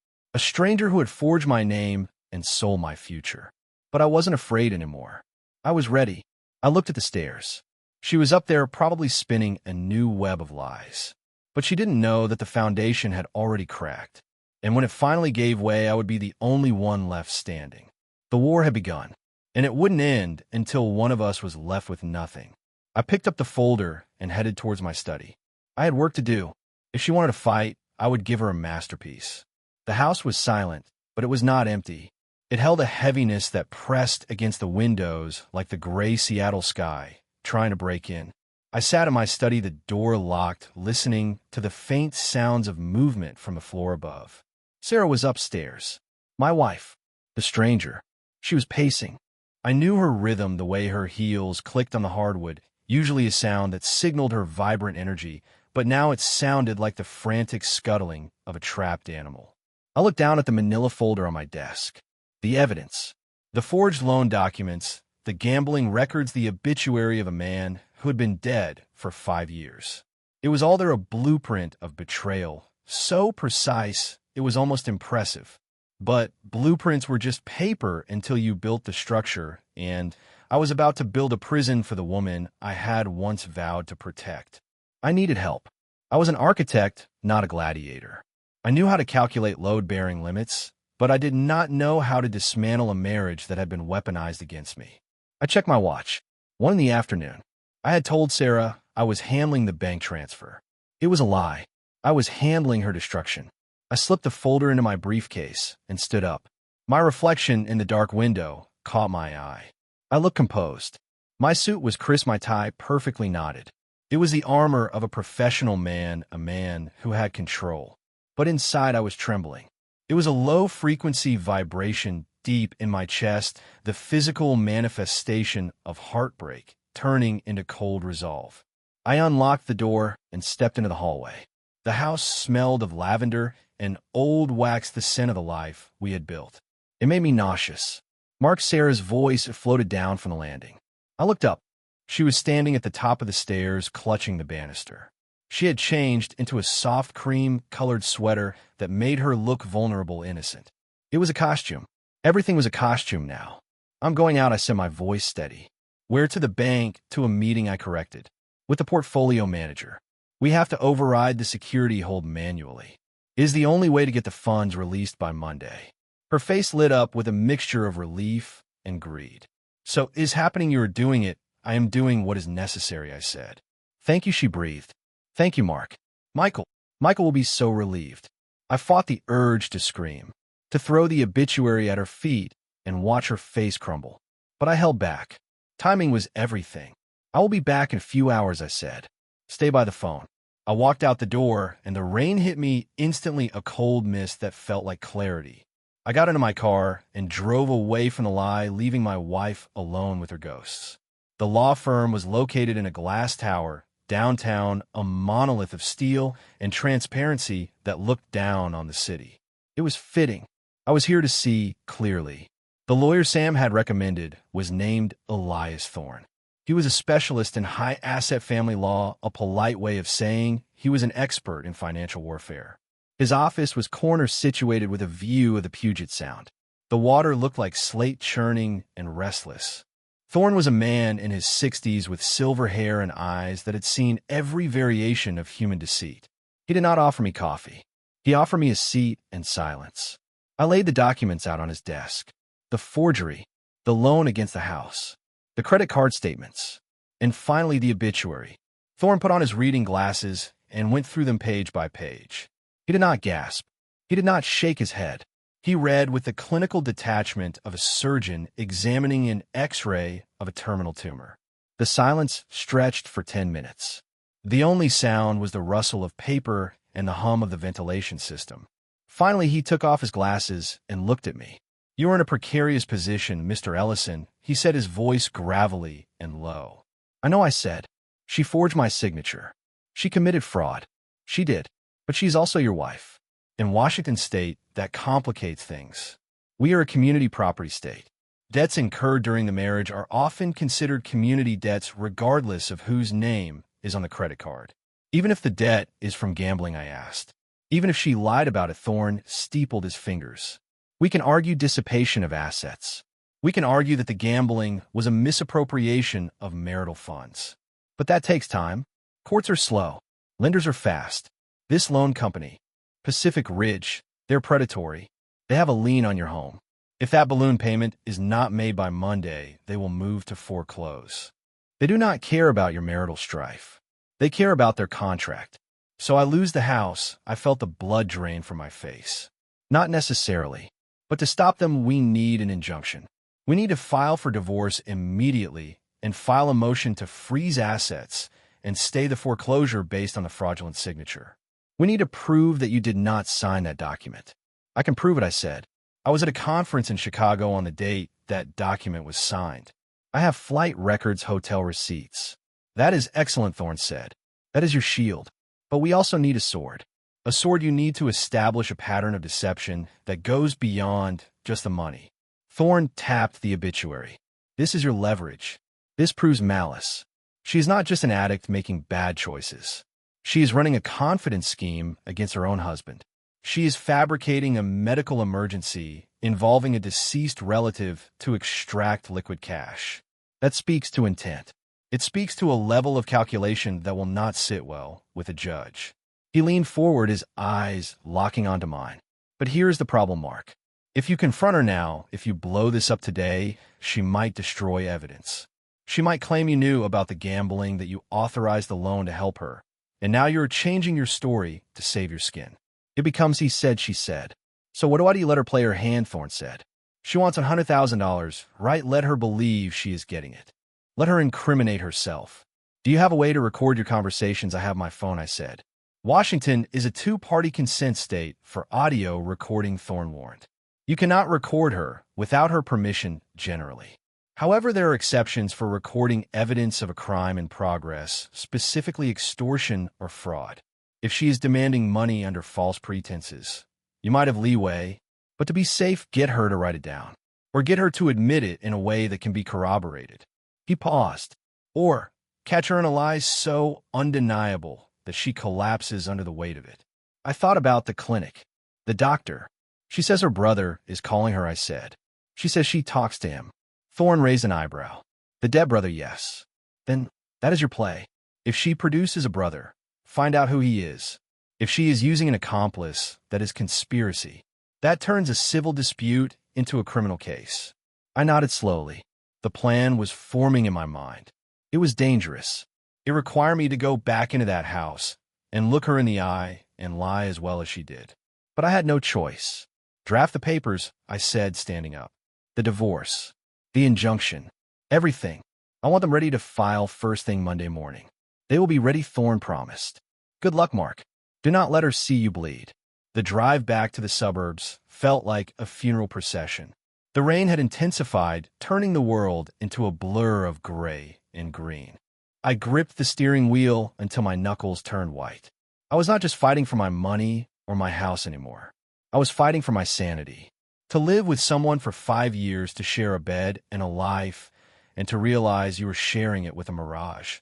S1: who had forged my name and sold my future. But I wasn't afraid anymore. I was ready. I looked at the stairs. She was up there, probably spinning a new web of lies. But she didn't know that the foundation had already cracked, and when it finally gave way, I would be the only one left standing. The war had begun, and it wouldn't end until one of us was left with nothing. I picked up the folder and headed towards my study. I had work to do. If she wanted to fight, I would give her a masterpiece. The house was silent, but it was not empty. It held a heaviness that pressed against the windows like the gray Seattle sky, trying to break in. I sat in my study, the door locked, listening to the faint sounds of movement from the floor above. Sarah was upstairs. My wife. The stranger. She was pacing. I knew her rhythm, the way her heels clicked on the hardwood, usually a sound that signaled her vibrant energy, but now it sounded like the frantic scuttling of a trapped animal. I looked down at the manila folder on my desk. The evidence. The forged loan documents, the gambling records, the obituary of a man who had been dead for 5 years. It was all there, a blueprint of betrayal, so precise it was almost impressive. But blueprints were just paper until you built the structure, and I was about to build a prison for the woman I had once vowed to protect. I needed help. I was an architect, not a gladiator. I knew how to calculate load-bearing limits, but I did not know how to dismantle a marriage that had been weaponized against me. I checked my watch. 1 in the afternoon. I had told Sarah I was handling the bank transfer. It was a lie. I was handling her destruction. I slipped the folder into my briefcase and stood up. My reflection in the dark window caught my eye. I looked composed. My suit was crisp, my tie perfectly knotted. It was the armor of a professional man, a man who had control. But inside I was trembling. It was a low-frequency vibration deep in my chest, the physical manifestation of heartbreak turning into cold resolve. I unlocked the door and stepped into the hallway. The house smelled of lavender and old wax, the scent of the life we had built. It made me nauseous. Mark Sarah's voice floated down from the landing. I looked up. She was standing at the top of the stairs, clutching the banister. She had changed into a soft cream-colored sweater that made her look vulnerable, innocent. It was a costume. Everything was a costume now. I'm going out, I said, my voice steady. Where? To the bank, to a meeting, I corrected. With the portfolio manager. We have to override the security hold manually. It is the only way to get the funds released by Monday. Her face lit up with a mixture of relief and greed. So, it is happening, you are doing it. I am doing what is necessary, I said. Thank you, she breathed. Thank you, Mark. Michael will be so relieved. I fought the urge to scream, to throw the obituary at her feet and watch her face crumble. But I held back. Timing was everything. I will be back in a few hours, I said. Stay by the phone. I walked out the door, and the rain hit me instantly, a cold mist that felt like clarity. I got into my car and drove away from the lie, leaving my wife alone with her ghosts. The law firm was located in a glass tower, downtown, a monolith of steel and transparency that looked down on the city. It was fitting. I was here to see clearly. The lawyer Sam had recommended was named Elias Thorne. He was a specialist in high-asset family law, a polite way of saying he was an expert in financial warfare. His office was corner situated with a view of the Puget Sound. The water looked like slate churning and restless. Thorne was a man in his 60s with silver hair and eyes that had seen every variation of human deceit. He did not offer me coffee. He offered me a seat and silence. I laid the documents out on his desk. The forgery, the loan against the house, the credit card statements, and finally the obituary. Thorne put on his reading glasses and went through them page by page. He did not gasp. He did not shake his head. He read with the clinical detachment of a surgeon examining an X-ray of a terminal tumor. The silence stretched for 10 minutes. The only sound was the rustle of paper and the hum of the ventilation system. Finally, he took off his glasses and looked at me. You are in a precarious position, Mr. Ellison, he said, his voice gravelly and low. I know, I said. She forged my signature. She committed fraud. She did. But she's also your wife. In Washington state, that complicates things. We are a community property state. Debts incurred during the marriage are often considered community debts regardless of whose name is on the credit card. Even if the debt is from gambling, I asked. Even if she lied about it, Thorne steepled his fingers. We can argue dissipation of assets. We can argue that the gambling was a misappropriation of marital funds. But that takes time. Courts are slow. Lenders are fast. This loan company, Pacific Ridge, they're predatory. They have a lien on your home. If that balloon payment is not made by Monday, they will move to foreclose. They do not care about your marital strife. They care about their contract. So I lose the house. I felt the blood drain from my face. Not necessarily. But to stop them, we need an injunction. We need to file for divorce immediately and file a motion to freeze assets and stay the foreclosure based on the fraudulent signature. We need to prove that you did not sign that document. I can prove it, I said. I was at a conference in Chicago on the date that document was signed. I have flight records, hotel receipts. That is excellent, Thorne said. That is your shield. But we also need a sword. A sword you need to establish a pattern of deception that goes beyond just the money. Thorne tapped the obituary. This is your leverage. This proves malice. She is not just an addict making bad choices. She is running a confidence scheme against her own husband. She is fabricating a medical emergency involving a deceased relative to extract liquid cash. That speaks to intent. It speaks to a level of calculation that will not sit well with a judge. He leaned forward, his eyes locking onto mine. But here's the problem, Mark. If you confront her now, if you blow this up today, she might destroy evidence. She might claim you knew about the gambling, that you authorized the loan to help her. And now you're changing your story to save your skin. It becomes he said, she said. So why do you let her play her hand, Thorne said. She wants $100,000, right? Let her believe she is getting it. Let her incriminate herself. Do you have a way to record your conversations? I have my phone, I said. Washington is a two-party consent state for audio recording, Thorne warned. You cannot record her without her permission generally. However, there are exceptions for recording evidence of a crime in progress, specifically extortion or fraud. If she is demanding money under false pretenses, you might have leeway, but to be safe, get her to write it down, or get her to admit it in a way that can be corroborated. He paused. Or catch her in a lie so undeniable that she collapses under the weight of it. I thought about the clinic. The doctor. She says her brother is calling her, I said. She says she talks to him. Thorne raised an eyebrow. The dead brother, yes. Then that is your play. If she produces a brother, find out who he is. If she is using an accomplice, that is conspiracy. That turns a civil dispute into a criminal case. I nodded slowly. The plan was forming in my mind. It was dangerous. It required me to go back into that house and look her in the eye and lie as well as she did. But I had no choice. Draft the papers, I said, standing up. The divorce. The injunction. Everything. I want them ready to file first thing Monday morning. They will be ready, Thorne promised. Good luck, Mark. Do not let her see you bleed. The drive back to the suburbs felt like a funeral procession. The rain had intensified, turning the world into a blur of gray and green. I gripped the steering wheel until my knuckles turned white. I was not just fighting for my money or my house anymore. I was fighting for my sanity. To live with someone for 5 years, to share a bed and a life, and to realize you were sharing it with a mirage.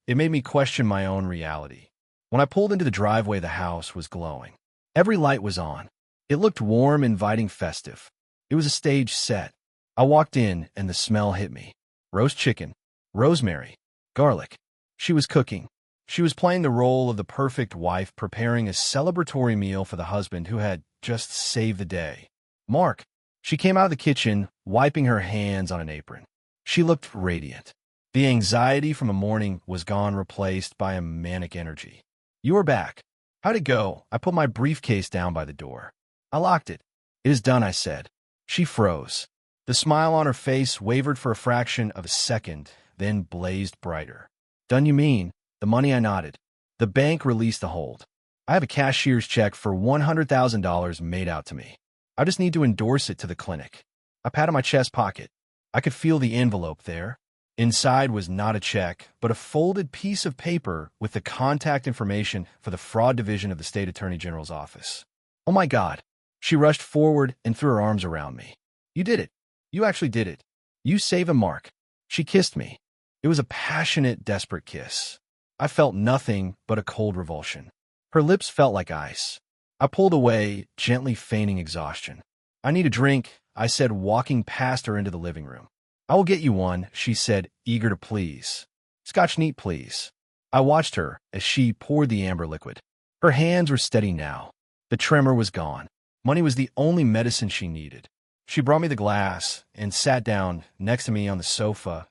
S1: It made me question my own reality. When I pulled into the driveway, the house was glowing. Every light was on. It looked warm, inviting, festive. It was a stage set. I walked in, and the smell hit me. Roast chicken, rosemary, garlic. She was cooking. She was playing the role of the perfect wife, preparing a celebratory meal for the husband who had just saved the day. Mark. She came out of the kitchen, wiping her hands on an apron. She looked radiant. The anxiety from the morning was gone, replaced by a manic energy. You are back. How'd it go? I put my briefcase down by the door. I locked it. It is done, I said. She froze. The smile on her face wavered for a fraction of a second, then blazed brighter. Done, you mean? The money, I nodded. The bank released the hold. I have a cashier's check for $100,000 made out to me. I just need to endorse it to the clinic. I patted my chest pocket. I could feel the envelope there. Inside was not a check, but a folded piece of paper with the contact information for the fraud division of the state attorney general's office. Oh my God. She rushed forward and threw her arms around me. You did it. You actually did it. You saved him, Mark. She kissed me. It was a passionate, desperate kiss. I felt nothing but a cold revulsion. Her lips felt like ice. I pulled away, gently feigning exhaustion. I need a drink, I said, walking past her into the living room. I will get you one, she said, eager to please. Scotch neat, please. I watched her as she poured the amber liquid. Her hands were steady now. The tremor was gone. Money was the only medicine she needed. She brought me the glass and sat down next to me on the sofa,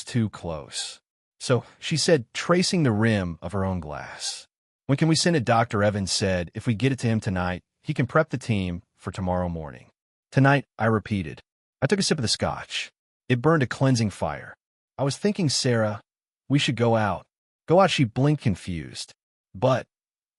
S1: too close. So, she said, tracing the rim of her own glass. When can we send it? Dr. Evans said, if we get it to him tonight, he can prep the team for tomorrow morning. Tonight, I repeated. I took a sip of the scotch. It burned a cleansing fire. I was thinking, Sarah, we should go out. Go out, she blinked, confused. But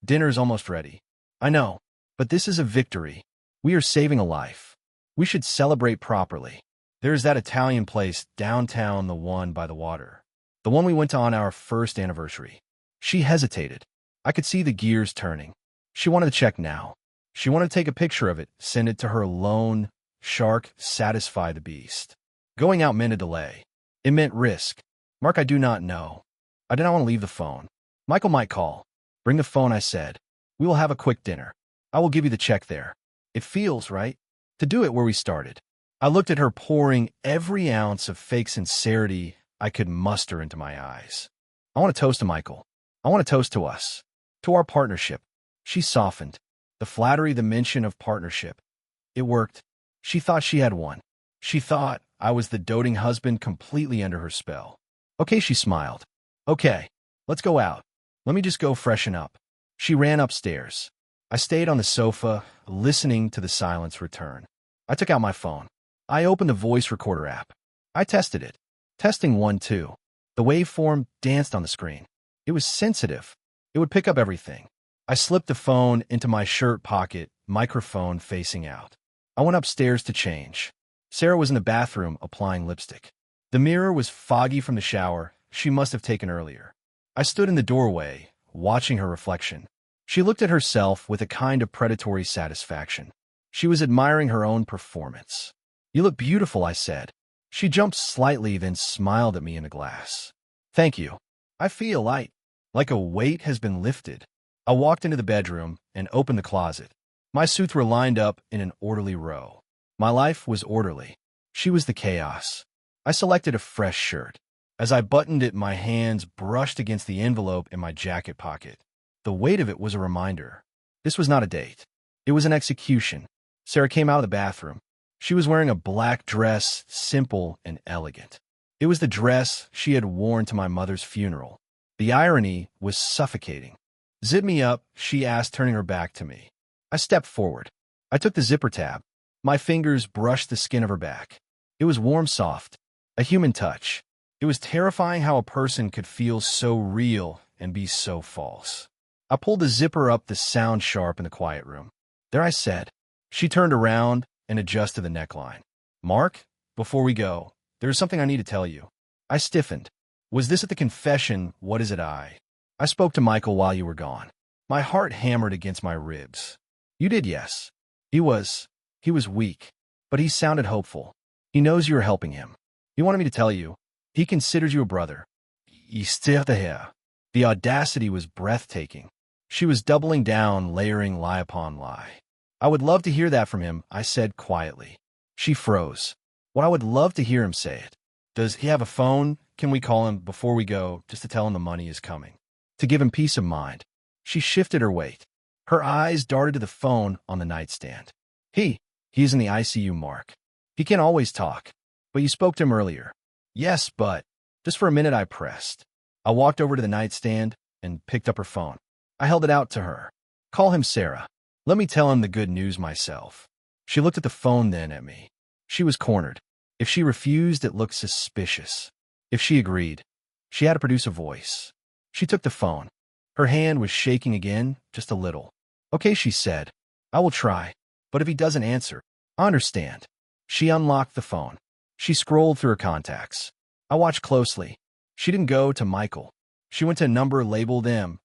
S1: dinner's almost ready. I know, but this is a victory. We are saving a life. We should celebrate properly. There's that Italian place downtown, the one by the water. The one we went to on our first anniversary. She hesitated. I could see the gears turning. She wanted to check now. She wanted to take a picture of it, send it to her lone shark, satisfy the beast. Going out meant a delay. It meant risk. Mark, I do not know. I did not want to leave the phone. Michael might call. Bring the phone, I said. We will have a quick dinner. I will give you the check there. It feels right to do it where we started. I looked at her, pouring every ounce of fake sincerity I could muster into my eyes. I want to toast to Michael. I want to toast to us. To our partnership. She softened. The flattery, the mention of partnership. It worked. She thought she had one. She thought I was the doting husband completely under her spell. Okay, she smiled. Okay, let's go out. Let me just go freshen up. She ran upstairs. I stayed on the sofa, listening to the silence return. I took out my phone. I opened the voice recorder app. I tested it. Testing 1, 2. The waveform danced on the screen. It was sensitive. It would pick up everything. I slipped the phone into my shirt pocket, microphone facing out. I went upstairs to change. Sarah was in the bathroom applying lipstick. The mirror was foggy from the shower she must have taken earlier. I stood in the doorway, watching her reflection. She looked at herself with a kind of predatory satisfaction. She was admiring her own performance. "You look beautiful," I said. She jumped slightly, then smiled at me in the glass. "Thank you. I feel light, like a weight has been lifted." I walked into the bedroom and opened the closet. My suits were lined up in an orderly row. My life was orderly. She was the chaos. I selected a fresh shirt. As I buttoned it, my hands brushed against the envelope in my jacket pocket. The weight of it was a reminder. This was not a date. It was an execution. Sarah came out of the bathroom. She was wearing a black dress, simple and elegant. It was the dress she had worn to my mother's funeral. The irony was suffocating. "Zip me up," she asked, turning her back to me. I stepped forward. I took the zipper tab. My fingers brushed the skin of her back. It was warm, soft, a human touch. It was terrifying how a person could feel so real and be so false. I pulled the zipper up, the sound sharp in the quiet room. "There," I said. She turned around and adjusted the neckline. "Mark, before we go, there is something I need to tell you." I stiffened. "Was this at the confession? What is it?" I spoke to Michael while you were gone." My heart hammered against my ribs. "You did?" "Yes." He was weak, but he sounded hopeful. "He knows you are helping him. He wanted me to tell you. He considers you a brother." The audacity was breathtaking. She was doubling down, layering lie upon lie. "I would love to hear that from him," I said quietly. She froze. "What I would love to hear him say it. Does he have a phone? Can we call him before we go, just to tell him the money is coming? To give him peace of mind." She shifted her weight. Her eyes darted to the phone on the nightstand. He's in the ICU, Mark. He can't always talk. But you spoke to him earlier." "Yes, but..." Just for a minute I pressed. I walked over to the nightstand and picked up her phone. I held it out to her. "Call him, Sarah. Let me tell him the good news myself." She looked at the phone, then at me. She was cornered. If she refused, it looked suspicious. If she agreed, she had to produce a voice. She took the phone. Her hand was shaking again, just a little. "Okay," she said. "I will try. But if he doesn't answer, I understand." She unlocked the phone. She scrolled through her contacts. I watched closely. She didn't go to Michael. She went to a number labeled M,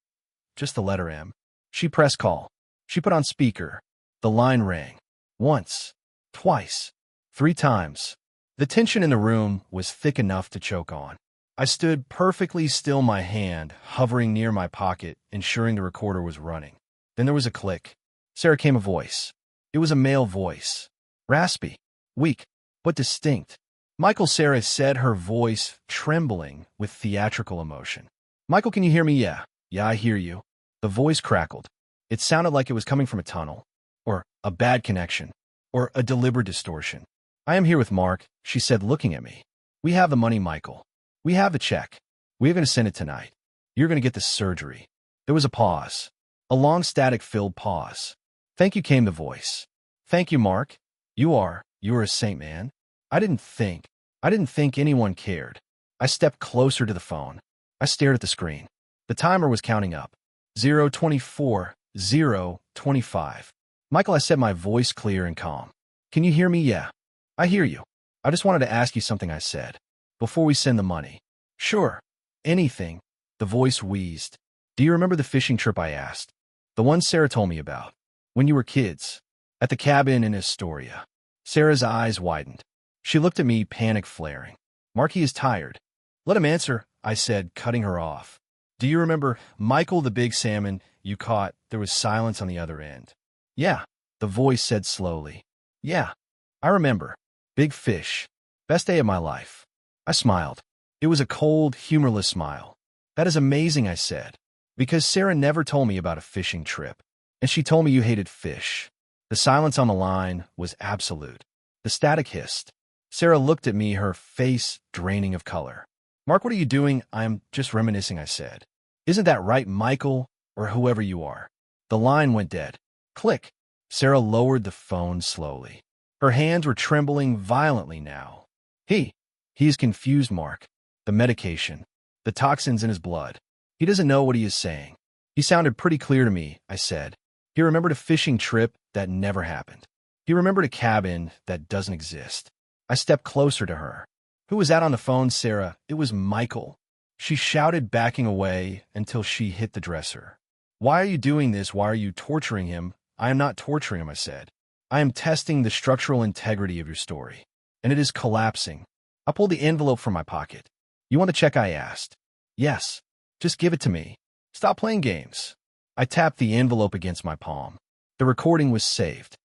S1: just the letter M. She pressed call. She put on speaker. The line rang. Once, twice, 3 times. The tension in the room was thick enough to choke on. I stood perfectly still, my hand hovering near my pocket, ensuring the recorder was running. Then there was a click. Sarah came a voice. It was a male voice. Raspy, weak, but distinct. "Michael," Sarah said, her voice trembling with theatrical emotion. "Michael, can you hear me?" "Yeah, I hear you." The voice crackled. It sounded like it was coming from a tunnel, or a bad connection, or a deliberate distortion. "I am here with Mark," she said, looking at me. "We have the money, Michael. We have the check. We're going to send it tonight. You're going to get the surgery." There was a pause. A long static-filled pause. "Thank you," came the voice. "Thank you, Mark. You're a saint, man." I didn't think anyone cared. I stepped closer to the phone. I stared at the screen. The timer was counting up. 0:24, 0:25. "Michael," I said, my voice clear and calm. "Can you hear me?" "Yeah, I hear you. I just wanted to ask you something," I said. "Before we send the money." "Sure. Anything." The voice wheezed. "Do you remember the fishing trip?" I asked. "The one Sarah told me about. When you were kids. At the cabin in Astoria." Sarah's eyes widened. She looked at me, panic flaring. "Marky is tired. Let him answer," I said, cutting her off. "Do you remember, Michael, the big salmon you caught?" There was silence on the other end. "Yeah," the voice said slowly. "Yeah, I remember. Big fish. Best day of my life." I smiled. It was a cold, humorless smile. "That is amazing," I said, "because Sarah never told me about a fishing trip. And she told me you hated fish." The silence on the line was absolute. The static hissed. Sarah looked at me, her face draining of color. "Mark, what are you doing?" "I'm just reminiscing," I said. Isn't that right, Michael, or whoever you are? The line went dead. Click. Sarah lowered the phone slowly. Her hands were trembling violently now. He's confused, Mark. The medication. The toxins in his blood. He doesn't know what he is saying. He sounded pretty clear to me, I said. He remembered a fishing trip that never happened. He remembered a cabin that doesn't exist. I stepped closer to her. Who was that on the phone, Sarah? It was Michael. She shouted, backing away until she hit the dresser. Why are you doing this? Why are you torturing him? I am not torturing him, I said. I am testing the structural integrity of your story. And it is collapsing. I pulled the envelope from my pocket. You want the check? I asked. Yes. Just give it to me. Stop playing games. I tapped the envelope against my palm. The recording was saved.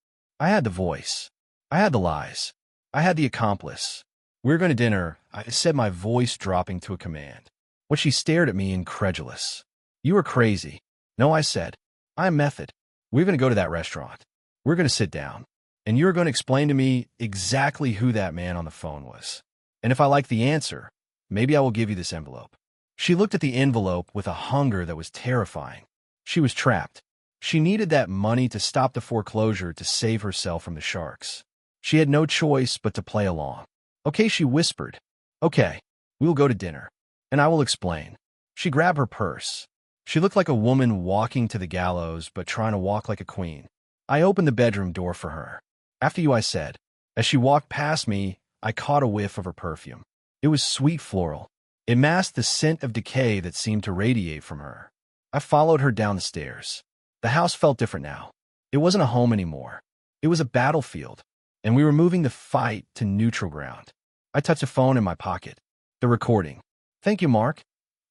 S1: I had the voice. I had the lies. I had the accomplice. We're going to dinner, I said, my voice dropping to a command. When she stared at me, incredulous. You are crazy. No, I said. I'm method. We're going to go to that restaurant. We're going to sit down. And you're going to explain to me exactly who that man on the phone was. And if I like the answer, maybe I will give you this envelope. She looked at the envelope with a hunger that was terrifying. She was trapped. She needed that money to stop the foreclosure to save herself from the sharks. She had no choice but to play along. Okay, she whispered. Okay, we'll go to dinner. And I will explain. She grabbed her purse. She looked like a woman walking to the gallows, but trying to walk like a queen. I opened the bedroom door for her. After you, I said. As she walked past me, I caught a whiff of her perfume. It was sweet floral. It masked the scent of decay that seemed to radiate from her. I followed her down the stairs. The house felt different now. It wasn't a home anymore. It was a battlefield, and we were moving the fight to neutral ground. I touched a phone in my pocket. The recording. Thank you, Mark.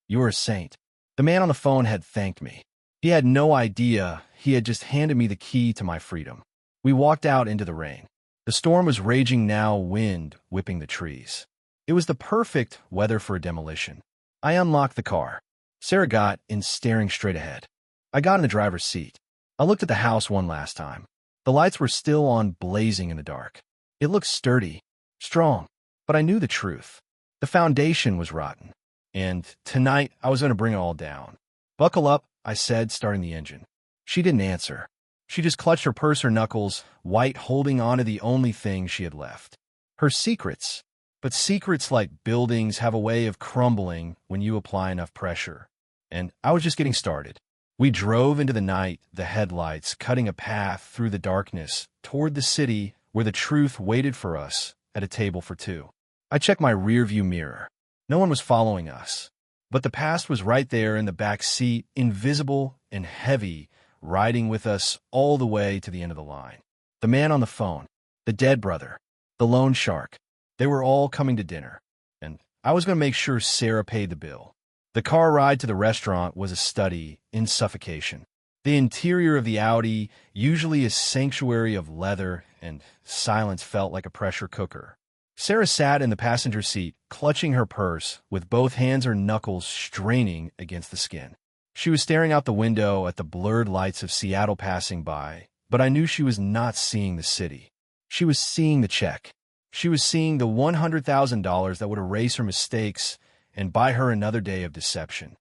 S1: You are a saint. The man on the phone had thanked me. He had no idea he had just handed me the key to my freedom. We walked out into the rain. The storm was raging now, wind whipping the trees. It was the perfect weather for a demolition. I unlocked the car. Sarah got in, staring straight ahead. I got in the driver's seat. I looked at the house one last time. The lights were still on, blazing in the dark. It looked sturdy, strong, but I knew the truth. The foundation was rotten. And tonight, I was going to bring it all down. Buckle up, I said, starting the engine. She didn't answer. She just clutched her purse, her knuckles, white, holding on to the only thing she had left. Her secrets. But secrets, like buildings, have a way of crumbling when you apply enough pressure. And I was just getting started. We drove into the night, the headlights cutting a path through the darkness toward the city where the truth waited for us at a table for two. I checked my rearview mirror. No one was following us. But the past was right there in the back seat, invisible and heavy, riding with us all the way to the end of the line. The man on the phone, the dead brother, the loan shark, they were all coming to dinner. And I was going to make sure Sarah paid the bill. The car ride to the restaurant was a study in suffocation. The interior of the Audi, usually a sanctuary of leather, and silence felt like a pressure cooker. Sarah sat in the passenger seat, clutching her purse, with both hands or knuckles straining against the skin. She was staring out the window at the blurred lights of Seattle passing by, but I knew she was not seeing the city. She was seeing the check. She was seeing the $100,000 that would erase her mistakes and buy her another day of deception.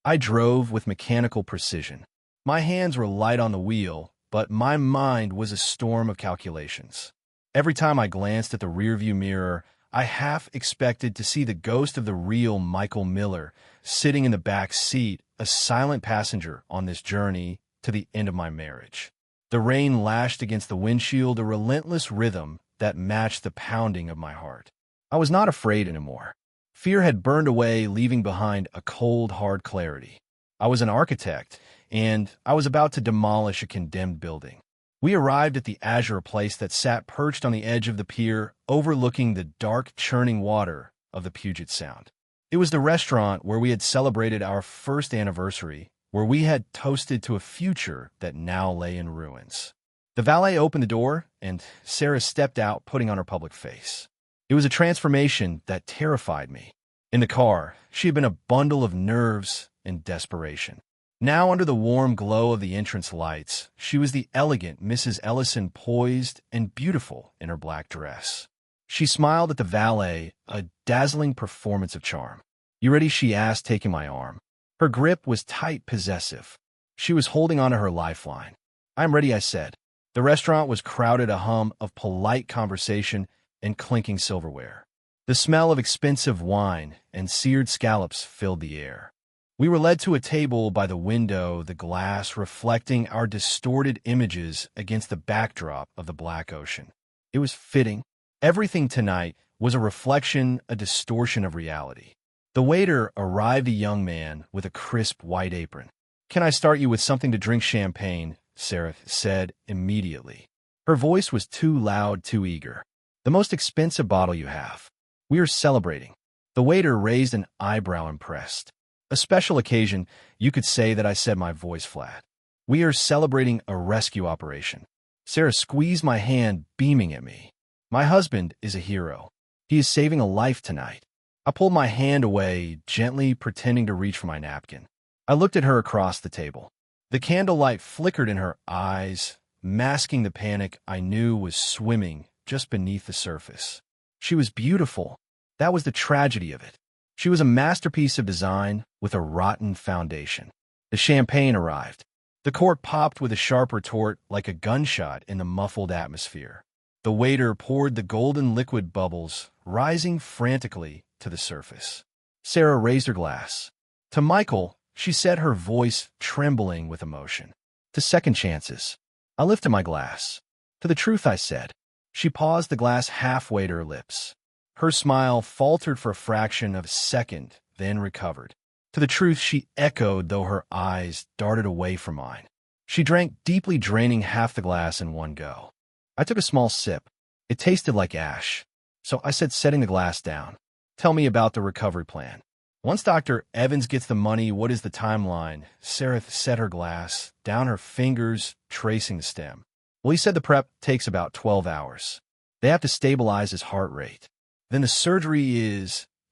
S1: I drove with mechanical precision. My hands were light on the wheel, but my mind was a storm of calculations. Every time I glanced at the rearview mirror, I half expected to see the ghost of the real Michael Miller sitting in the back seat, a silent passenger on this journey to the end of my marriage. The rain lashed against the windshield, a relentless rhythm that matched the pounding of my heart. I was not afraid anymore. Fear had burned away, leaving behind a cold, hard clarity. I was an architect, and I was about to demolish a condemned building. We arrived at the Azure place that sat perched on the edge of the pier, overlooking the dark, churning water of the Puget Sound. It was the restaurant where we had celebrated our first anniversary, where we had toasted to a future that now lay in ruins. The valet opened the door, and Sarah stepped out, putting on her public face. It was a transformation that terrified me. In the car, she had been a bundle of nerves and desperation. Now, under the warm glow of the entrance lights, she was the elegant Mrs. Ellison, poised and beautiful in her black dress. She smiled at the valet, a dazzling performance of charm. "You ready?" she asked, taking my arm. Her grip was tight, possessive. She was holding onto her lifeline. "I'm ready," I said. The restaurant was crowded, a hum of polite conversation and clinking silverware. The smell of expensive wine and seared scallops filled the air. We were led to a table by the window, the glass reflecting our distorted images against the backdrop of the black ocean. It was fitting. Everything tonight was a reflection, a distortion of reality. The waiter arrived, a young man with a crisp white apron. "Can I start you with something to drink?" "Champagne," Sarah said immediately. Her voice was too loud, too eager. "The most expensive bottle you have. We are celebrating." The waiter raised an eyebrow, impressed. "A special occasion," you could say that, I said, my voice flat. "We are celebrating a rescue operation." Sarah squeezed my hand, beaming at me. "My husband is a hero. He is saving a life tonight." I pulled my hand away, gently pretending to reach for my napkin. I looked at her across the table. The candlelight flickered in her eyes, masking the panic I knew was swimming just beneath the surface. She was beautiful. That was the tragedy of it. She was a masterpiece of design with a rotten foundation. The champagne arrived. The cork popped with a sharp retort like a gunshot in the muffled atmosphere. The waiter poured the golden liquid, bubbles rising frantically to the surface. Sarah raised her glass. "To Michael," she said, her voice trembling with emotion. "To second chances." I lifted my glass. "To the truth," I said. She paused, the glass halfway to her lips. Her smile faltered for a fraction of a second, then recovered. "To the truth," she echoed, though her eyes darted away from mine. She drank deeply, draining half the glass in one go. I took a small sip. It tasted like ash. So I said, setting the glass down, "Tell me about the recovery plan. Once Dr. Evans gets the money, what is the timeline?" Sarah set her glass down, her fingers tracing the stem. "Well, he said the prep takes about 12 hours. They have to stabilize his heart rate. Then the surgery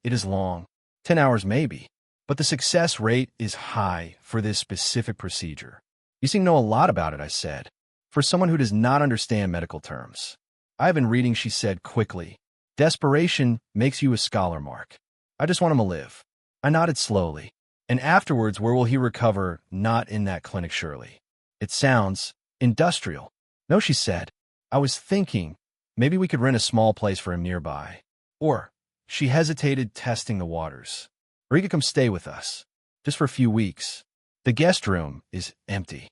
S1: it is long, 10 hours maybe. But the success rate is high for this specific procedure." "You seem to know a lot about it," I said, "for someone who does not understand medical terms." "I have been reading," she said quickly. "Desperation makes you a scholar, Mark. I just want him to live." I nodded slowly. "And afterwards, where will he recover?" "Not in that clinic, surely." "It sounds industrial." "No," she said. "I was thinking maybe we could rent a small place for him nearby. Or," she hesitated, testing the waters, "or he could come stay with us, just for a few weeks. The guest room is empty."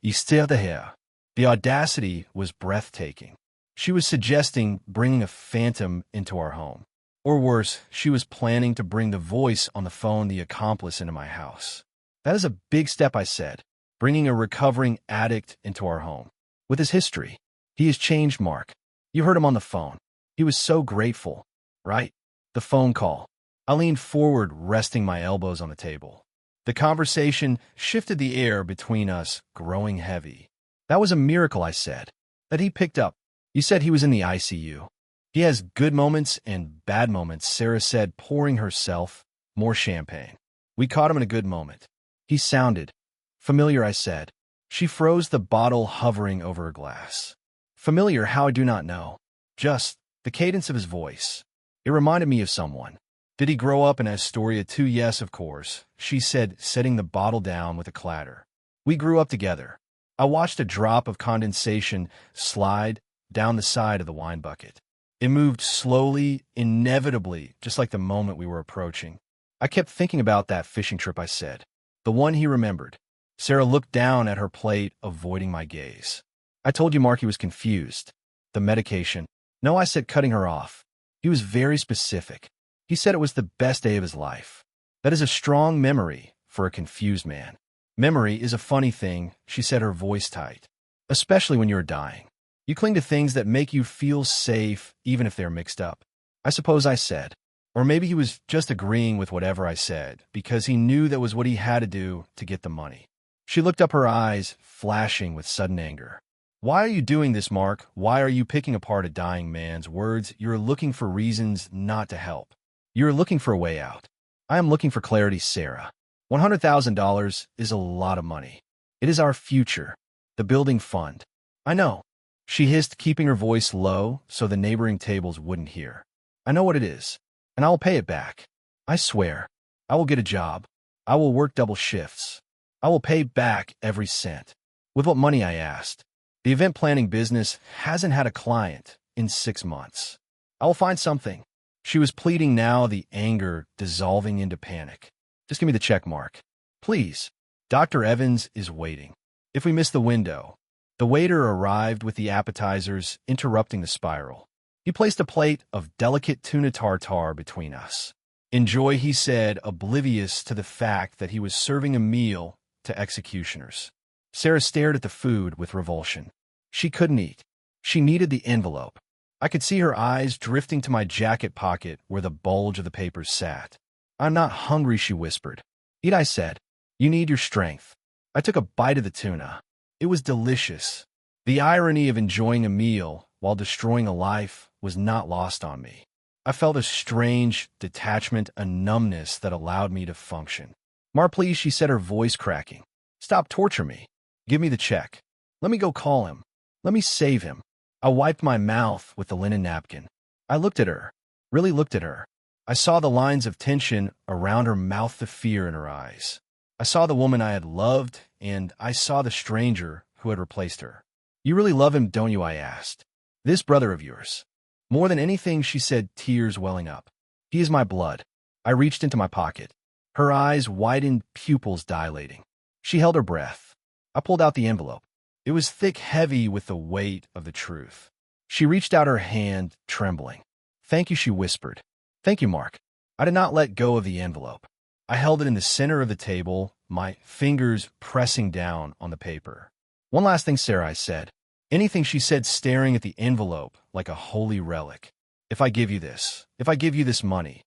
S1: Esther de hair. The audacity was breathtaking. She was suggesting bringing a phantom into our home. Or worse, she was planning to bring the voice on the phone, the accomplice, into my house. "That is a big step," I said, "bringing a recovering addict into our home. With his history. He has changed, Mark. You heard him on the phone. He was so grateful, right?" The phone call. I leaned forward, resting my elbows on the table. The conversation shifted, the air between us growing heavy. "That was a miracle," I said, "that he picked up. You said he was in the ICU. He has good moments and bad moments," Sarah said, pouring herself more champagne. "We caught him in a good moment. He sounded familiar," I said. She froze, the bottle hovering over her glass. "Familiar? How? I do not know. Just the cadence of his voice. It reminded me of someone." "Did he grow up in Astoria too?" "Yes, of course," she said, setting the bottle down with a clatter. "We grew up together." I watched a drop of condensation slide down the side of the wine bucket. It moved slowly, inevitably, just like the moment we were approaching. "I kept thinking about that fishing trip," I said. "The one he remembered." Sarah looked down at her plate, avoiding my gaze. "I told you Marky was confused." "The medication." "No," I said, cutting her off. "He was very specific. He said it was the best day of his life." "That is a strong memory for a confused man." "Memory is a funny thing," she said, her voice tight. "Especially when you are dying. You cling to things that make you feel safe, even if they're mixed up." "I suppose," I said. Or maybe he was just agreeing with whatever I said, because he knew that was what he had to do to get the money. She looked up, her eyes flashing with sudden anger. "Why are you doing this, Mark? Why are you picking apart a dying man's words? You're looking for reasons not to help. You're looking for a way out." "I am looking for clarity, Sarah. $100,000 is a lot of money. It is our future. The building fund." "I know," she hissed, keeping her voice low so the neighboring tables wouldn't hear. "I know what it is, and I will pay it back. I swear. I will get a job. I will work double shifts. I will pay back every cent. With what money, I asked. The event planning business hasn't had a client in 6 months. I will find something. She was pleading now, the anger dissolving into panic. Just give me the check mark. Please. Dr. Evans is waiting. If we miss the window. The waiter arrived with the appetizers, interrupting the spiral. He placed a plate of delicate tuna tartare between us. Enjoy, he said, oblivious to the fact that he was serving a meal to executioners. Sarah stared at the food with revulsion. She couldn't eat. She needed the envelope. I could see her eyes drifting to my jacket pocket where the bulge of the papers sat. I'm not hungry, she whispered. Eat, I said. You need your strength. I took a bite of the tuna. It was delicious. The irony of enjoying a meal while destroying a life was not lost on me. I felt a strange detachment, a numbness that allowed me to function. Mar, please, she said, her voice cracking. Stop torture me. Give me the check. Let me go call him. Let me save him. I wiped my mouth with the linen napkin. I looked at her, really looked at her. I saw the lines of tension around her mouth, the fear in her eyes. I saw the woman I had loved, and I saw the stranger who had replaced her. You really love him, don't you? I asked. This brother of yours. More than anything, she said, tears welling up. He is my blood. I reached into my pocket. Her eyes widened, pupils dilating. She held her breath. I pulled out the envelope. It was thick, heavy with the weight of the truth. She reached out her hand, trembling. Thank you, she whispered. Thank you, Mark. I did not let go of the envelope. I held it in the center of the table, my fingers pressing down on the paper. One last thing, Sarah, I said. Anything, she said, staring at the envelope like a holy relic. If I give you this money,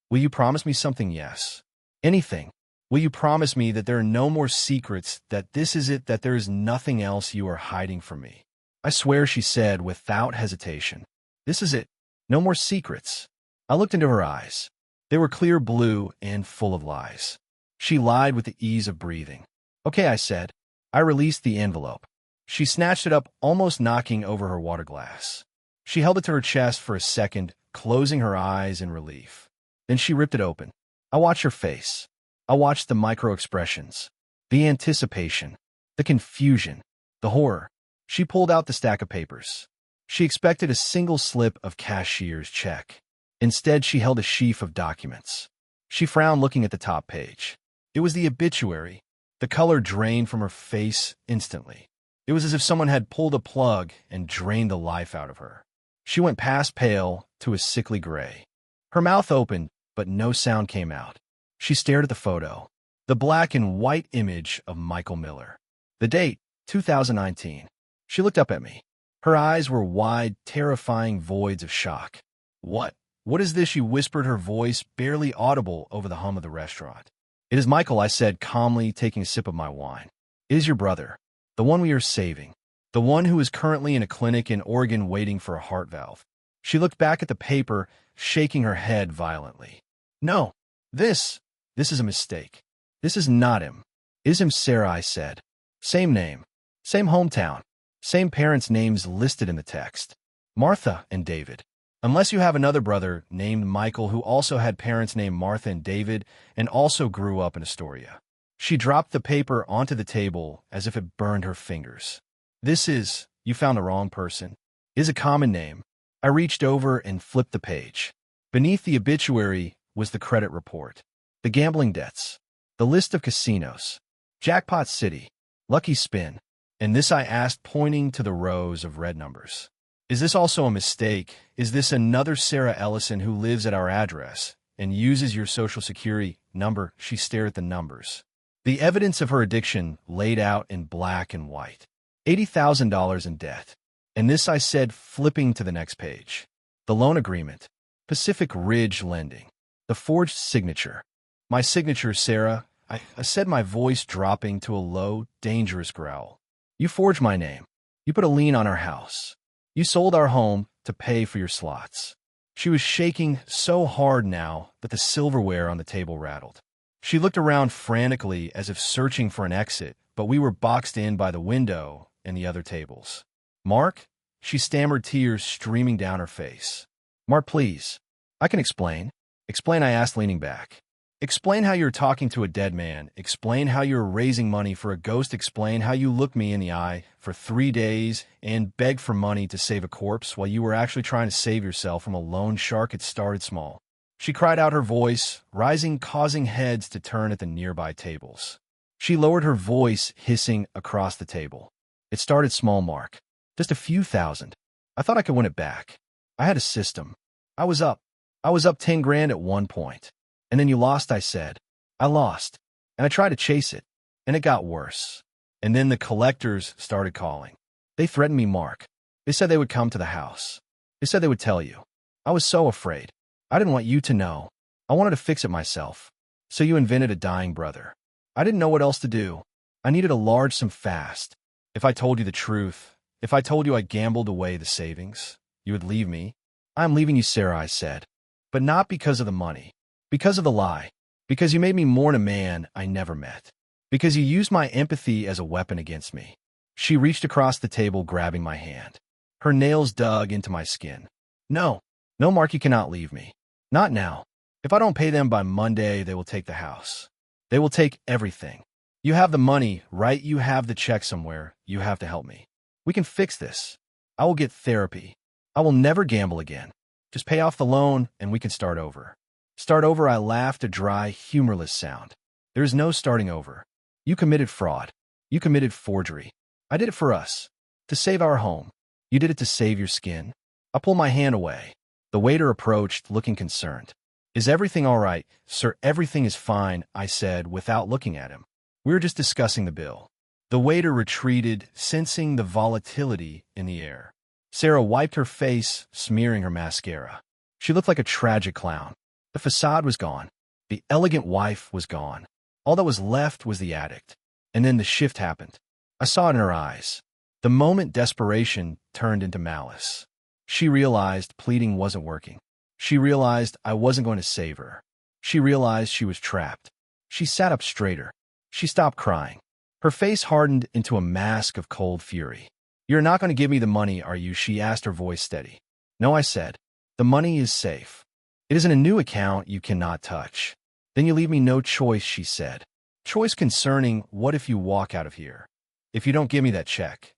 S1: will you promise me something? Yes. Anything. Will you promise me that there are no more secrets, that this is it, that there is nothing else you are hiding from me? I swear, she said without hesitation. This is it. No more secrets. I looked into her eyes. They were clear blue and full of lies. She lied with the ease of breathing. Okay, I said. I released the envelope. She snatched it up, almost knocking over her water glass. She held it to her chest for a second, closing her eyes in relief. Then she ripped it open. I watched her face. I watched the micro-expressions, the anticipation, the confusion, the horror. She pulled out the stack of papers. She expected a single slip of cashier's check. Instead, she held a sheaf of documents. She frowned, looking at the top page. It was the obituary. The color drained from her face instantly. It was as if someone had pulled a plug and drained the life out of her. She went past pale to a sickly gray. Her mouth opened, but no sound came out. She stared at the photo, the black and white image of Michael Miller. The date, 2019. She looked up at me. Her eyes were wide, terrifying voids of shock. What? What is this? She whispered, her voice barely audible over the hum of the restaurant. It is Michael, I said calmly, taking a sip of my wine. It is your brother, the one we are saving, the one who is currently in a clinic in Oregon waiting for a heart valve. She looked back at the paper, shaking her head violently. No, this is a mistake. This is not him. It is him, Sarah, I said. Same name, same hometown, same parents' names listed in the text. Martha and David. Unless you have another brother named Michael who also had parents named Martha and David and also grew up in Astoria. She dropped the paper onto the table as if it burned her fingers. You found the wrong person. Is a common name. I reached over and flipped the page. Beneath the obituary was the credit report, the gambling debts, the list of casinos, Jackpot City, Lucky Spin, and this, I asked, pointing to the rows of red numbers. Is this also a mistake? Is this another Sarah Ellison who lives at our address and uses your social security number? She stared at the numbers. The evidence of her addiction laid out in black and white. $80,000 in debt. And this, I said, flipping to the next page. The loan agreement. Pacific Ridge Lending. The forged signature. My signature, Sarah, I said, my voice dropping to a low, dangerous growl. You forged my name. You put a lien on our house. You sold our home to pay for your slots. She was shaking so hard now that the silverware on the table rattled. She looked around frantically as if searching for an exit, but we were boxed in by the window and the other tables. Mark? She stammered, tears streaming down her face. Mark, please. I can explain. Explain, I asked, leaning back. Explain how you're talking to a dead man. Explain how you're raising money for a ghost. Explain how you looked me in the eye for 3 days and begged for money to save a corpse while you were actually trying to save yourself from a loan shark. It started small. She cried out, her voice rising, causing heads to turn at the nearby tables. She lowered her voice, hissing across the table. It started small, Mark. Just a few thousand. I thought I could win it back. I had a system. I was up 10 grand at one point. And then you lost, I said. I lost. And I tried to chase it. And it got worse. And then the collectors started calling. They threatened me, Mark. They said they would come to the house. They said they would tell you. I was so afraid. I didn't want you to know. I wanted to fix it myself. So you invented a dying brother. I didn't know what else to do. I needed a large sum fast. If I told you the truth, if I told you I gambled away the savings, you would leave me. I'm leaving you, Sarah, I said. But not because of the money. Because of the lie. Because you made me mourn a man I never met. Because you used my empathy as a weapon against me. She reached across the table, grabbing my hand. Her nails dug into my skin. No, Mark, you cannot leave me. Not now. If I don't pay them by Monday, they will take the house. They will take everything. You have the money, right? You have the check somewhere. You have to help me. We can fix this. I will get therapy. I will never gamble again. Just pay off the loan and we can start over. Start over, I laughed, a dry, humorless sound. There is no starting over. You committed fraud. You committed forgery. I did it for us. To save our home. You did it to save your skin. I pulled my hand away. The waiter approached, looking concerned. Is everything all right, sir? Everything is fine, I said, without looking at him. We were just discussing the bill. The waiter retreated, sensing the volatility in the air. Sarah wiped her face, smearing her mascara. She looked like a tragic clown. The facade was gone. The elegant wife was gone. All that was left was the addict. And then the shift happened. I saw it in her eyes. The moment desperation turned into malice. She realized pleading wasn't working. She realized I wasn't going to save her. She realized she was trapped. She sat up straighter. She stopped crying. Her face hardened into a mask of cold fury. You're not going to give me the money, are you? She asked, her voice steady. No, I said. The money is safe. It is in a new account you cannot touch. Then you leave me no choice, she said. Choice concerning what if you walk out of here? If you don't give me that check.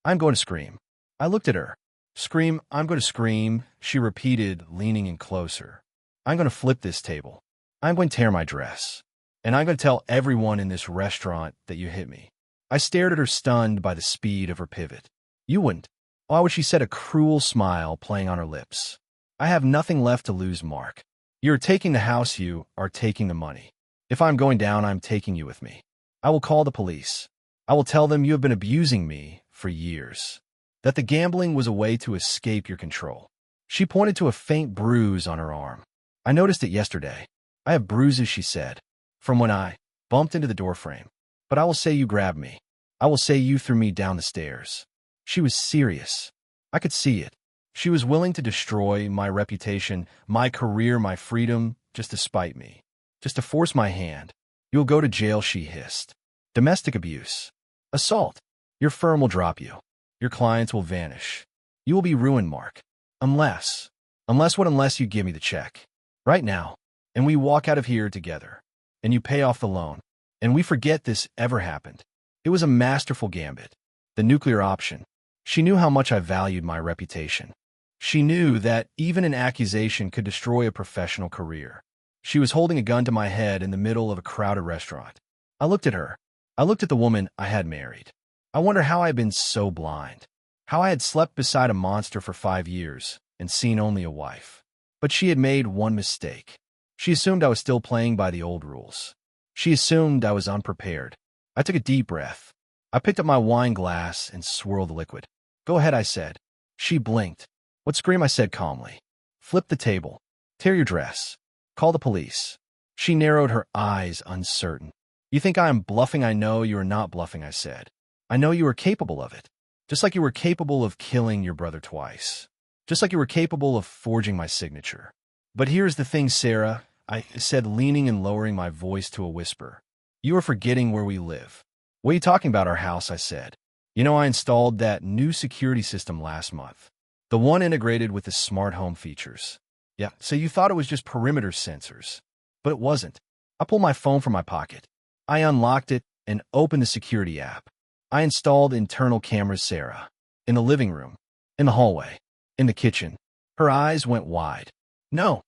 S1: I'm going to scream. I looked at her. Scream, I'm going to scream, she repeated, leaning in closer. I'm going to flip this table. I'm going to tear my dress. And I'm going to tell everyone in this restaurant that you hit me. I stared at her, stunned by the speed of her pivot. You wouldn't. Why would she? Said, a cruel smile playing on her lips. I have nothing left to lose, Mark. You're taking the house, you are taking the money. If I'm going down, I'm taking you with me. I will call the police. I will tell them you have been abusing me for years. That the gambling was a way to escape your control. She pointed to a faint bruise on her arm. I noticed it yesterday. I have bruises, she said, from when I bumped into the doorframe. But I will say you grabbed me. I will say you threw me down the stairs. She was serious. I could see it. She was willing to destroy my reputation, my career, my freedom, just to spite me. Just to force my hand. You'll go to jail, she hissed. Domestic abuse. Assault. Your firm will drop you. Your clients will vanish. You will be ruined, Mark. Unless you give me the check. Right now. And we walk out of here together. And you pay off the loan. And we forget this ever happened. It was a masterful gambit. The nuclear option. She knew how much I valued my reputation. She knew that even an accusation could destroy a professional career. She was holding a gun to my head in the middle of a crowded restaurant. I looked at her. I looked at the woman I had married. I wonder how I had been so blind. How I had slept beside a monster for 5 years and seen only a wife. But she had made one mistake. She assumed I was still playing by the old rules. She assumed I was unprepared. I took a deep breath. I picked up my wine glass and swirled the liquid. Go ahead, I said. She blinked. What? Scream, I said calmly. Flip the table. Tear your dress. Call the police. She narrowed her eyes, uncertain. You think I am bluffing? I know you are not bluffing, I said. I know you are capable of it. Just like you were capable of killing your brother twice. Just like you were capable of forging my signature. But here's the thing, Sarah, I said, leaning and lowering my voice to a whisper. You are forgetting where we live. What are you talking about? Our house, I said. You know, I installed that new security system last month. The one integrated with the smart home features. Yeah, so you thought it was just perimeter sensors. But it wasn't. I pulled my phone from my pocket. I unlocked it and opened the security app. I installed internal cameras. Sarah. In the living room. In the hallway. In the kitchen. Her eyes went wide. No.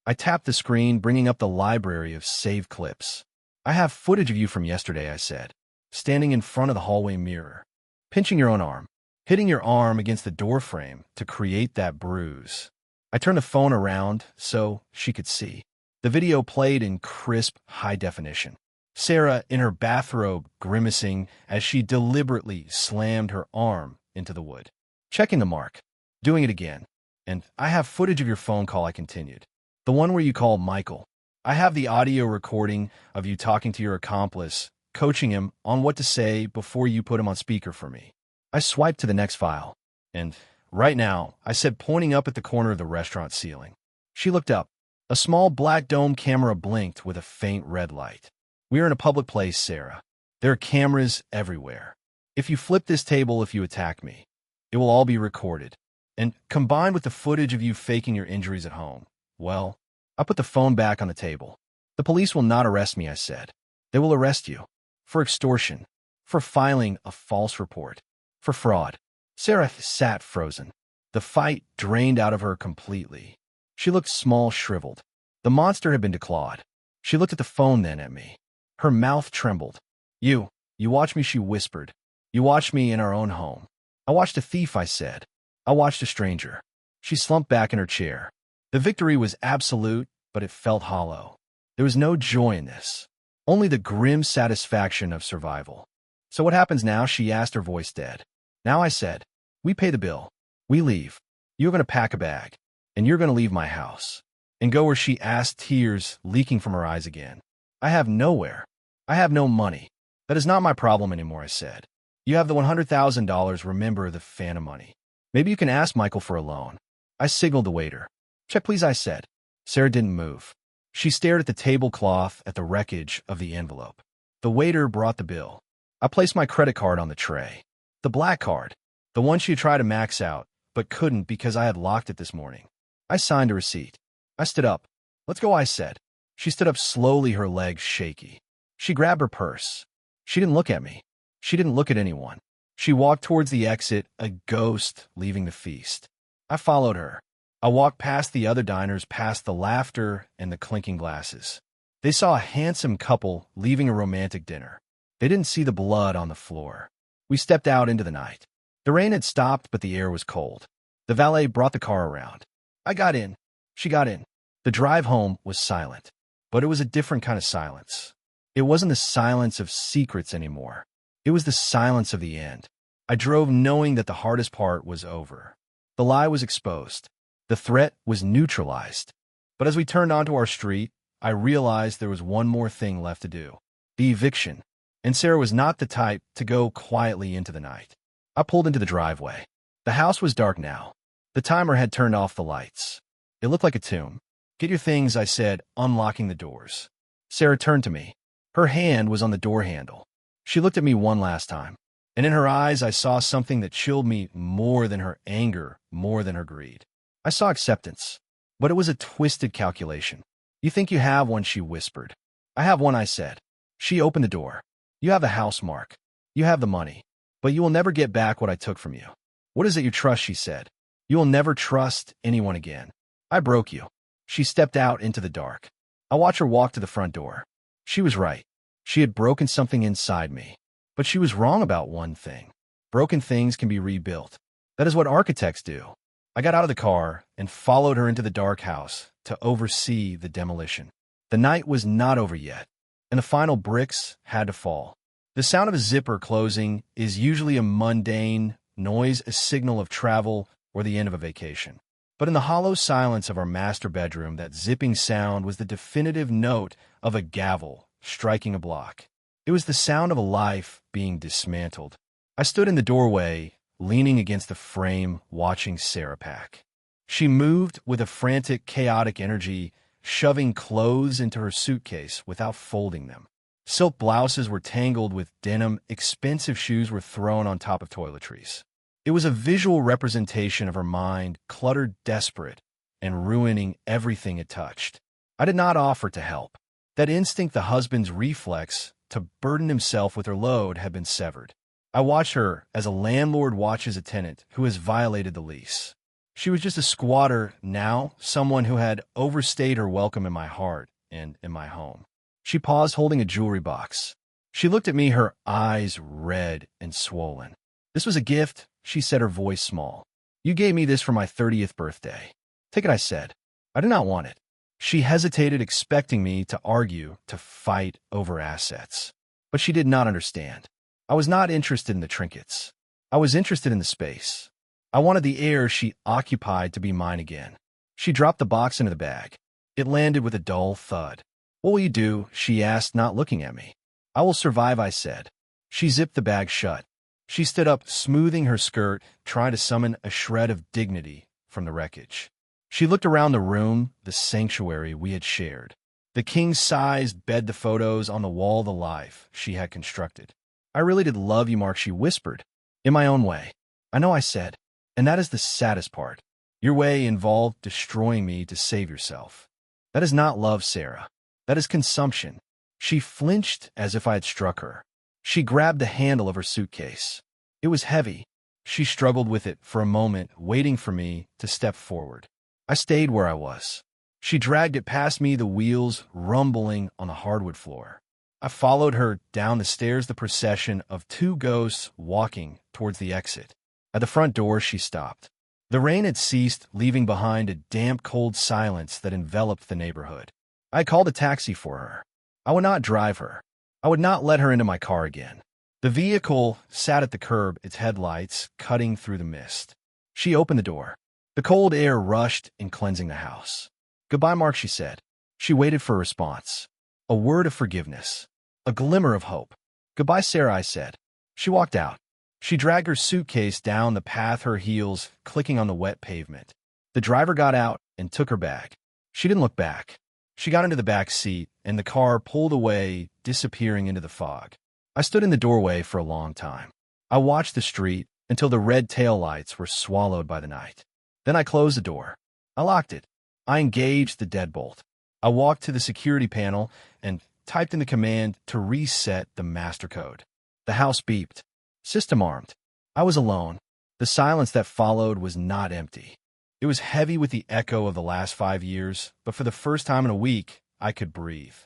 S1: I tapped the screen, bringing up the library of saved clips. I have footage of you from yesterday, I said, standing in front of the hallway mirror, pinching your own arm, hitting your arm against the doorframe to create that bruise. I turned the phone around so she could see. The video played in crisp, high definition. Sarah in her bathrobe grimacing as she deliberately slammed her arm into the wood. Checking the mark. Doing it again. And I have footage of your phone call, I continued. The one where you called Michael. I have the audio recording of you talking to your accomplice, coaching him on what to say before you put him on speaker for me. I swiped to the next file. And right now, I said, pointing up at the corner of the restaurant ceiling. She looked up. A small black dome camera blinked with a faint red light. We are in a public place, Sarah. There are cameras everywhere. If you flip this table, if you attack me, it will all be recorded. And combined with the footage of you faking your injuries at home, well, I put the phone back on the table. The police will not arrest me, I said. They will arrest you. For extortion. For filing a false report. For fraud. Sarah sat frozen. The fight drained out of her completely. She looked small, shriveled. The monster had been declawed. She looked at the phone, then at me. Her mouth trembled. You watched me, she whispered. You watched me in our own home. I watched a thief, I said. I watched a stranger. She slumped back in her chair. The victory was absolute, but it felt hollow. There was no joy in this. Only the grim satisfaction of survival. So what happens now? She asked, her voice dead. Now, I said. We pay the bill. We leave. You're going to pack a bag. And you're going to leave my house. And go where? She asked, tears leaking from her eyes again. I have nowhere. I have no money. That is not my problem anymore, I said. You have the $100,000, remember, the phantom money. Maybe you can ask Michael for a loan. I signaled the waiter. Check, please, I said. Sarah didn't move. She stared at the tablecloth, at the wreckage of the envelope. The waiter brought the bill. I placed my credit card on the tray. The black card. The one she tried to max out, but couldn't because I had locked it this morning. I signed a receipt. I stood up. Let's go, I said. She stood up slowly, her legs shaky. She grabbed her purse. She didn't look at me. She didn't look at anyone. She walked towards the exit, a ghost leaving the feast. I followed her. I walked past the other diners, past the laughter and the clinking glasses. They saw a handsome couple leaving a romantic dinner. They didn't see the blood on the floor. We stepped out into the night. The rain had stopped, but the air was cold. The valet brought the car around. I got in. She got in. The drive home was silent, but it was a different kind of silence. It wasn't the silence of secrets anymore. It was the silence of the end. I drove knowing that the hardest part was over. The lie was exposed. The threat was neutralized. But as we turned onto our street, I realized there was one more thing left to do. The eviction. And Sarah was not the type to go quietly into the night. I pulled into the driveway. The house was dark now. The timer had turned off the lights. It looked like a tomb. Get your things, I said, unlocking the doors. Sarah turned to me. Her hand was on the door handle. She looked at me one last time. And in her eyes, I saw something that chilled me more than her anger, more than her greed. I saw acceptance, but it was a twisted calculation. You think you have one, she whispered. I have one, I said. She opened the door. You have the house, Mark. You have the money. But you will never get back what I took from you. What is it you trust, she said. You will never trust anyone again. I broke you. She stepped out into the dark. I watched her walk to the front door. She was right. She had broken something inside me. But she was wrong about one thing. Broken things can be rebuilt. That is what architects do. I got out of the car and followed her into the dark house to oversee the demolition. The night was not over yet, and the final bricks had to fall. The sound of a zipper closing is usually a mundane noise, a signal of travel or the end of a vacation. But in the hollow silence of our master bedroom, that zipping sound was the definitive note of a gavel striking a block. It was the sound of a life being dismantled. I stood in the doorway, leaning against the frame, watching Sarah pack. She moved with a frantic, chaotic energy, shoving clothes into her suitcase without folding them. Silk blouses were tangled with denim, expensive shoes were thrown on top of toiletries. It was a visual representation of her mind, cluttered, desperate, and ruining everything it touched. I did not offer to help. That instinct, the husband's reflex to burden himself with her load, had been severed. I watched her as a landlord watches a tenant who has violated the lease. She was just a squatter now, someone who had overstayed her welcome in my heart and in my home. She paused, holding a jewelry box. She looked at me, her eyes red and swollen. "This was a gift," she said, her voice small. "You gave me this for my 30th birthday." "Take it," I said. "I do not want it." She hesitated, expecting me to argue, to fight over assets. But she did not understand. I was not interested in the trinkets. I was interested in the space. I wanted the air she occupied to be mine again. She dropped the box into the bag. It landed with a dull thud. "What will you do?" she asked, not looking at me. "I will survive," I said. She zipped the bag shut. She stood up, smoothing her skirt, trying to summon a shred of dignity from the wreckage. She looked around the room, the sanctuary we had shared. The king-sized bed, the photos on the wall, the life she had constructed. "I really did love you, Mark," she whispered. "In my own way." "I know," I said. "And that is the saddest part. Your way involved destroying me to save yourself. That is not love, Sarah. That is consumption." She flinched as if I had struck her. She grabbed the handle of her suitcase. It was heavy. She struggled with it for a moment, waiting for me to step forward. I stayed where I was. She dragged it past me, the wheels rumbling on the hardwood floor. I followed her down the stairs, the procession of two ghosts walking towards the exit. At the front door, she stopped. The rain had ceased, leaving behind a damp, cold silence that enveloped the neighborhood. I called a taxi for her. I would not drive her. I would not let her into my car again. The vehicle sat at the curb, its headlights cutting through the mist. She opened the door. The cold air rushed in, cleansing the house. "Goodbye, Mark," she said. She waited for a response. A word of forgiveness. A glimmer of hope. "Goodbye, Sarah," I said. She walked out. She dragged her suitcase down the path, her heels clicking on the wet pavement. The driver got out and took her bag. She didn't look back. She got into the back seat, and the car pulled away, disappearing into the fog. I stood in the doorway for a long time. I watched the street until the red taillights were swallowed by the night. Then I closed the door. I locked it. I engaged the deadbolt. I walked to the security panel and typed in the command to reset the master code. The house beeped. System armed. I was alone. The silence that followed was not empty. It was heavy with the echo of the last 5 years, but for the first time in a week, I could breathe.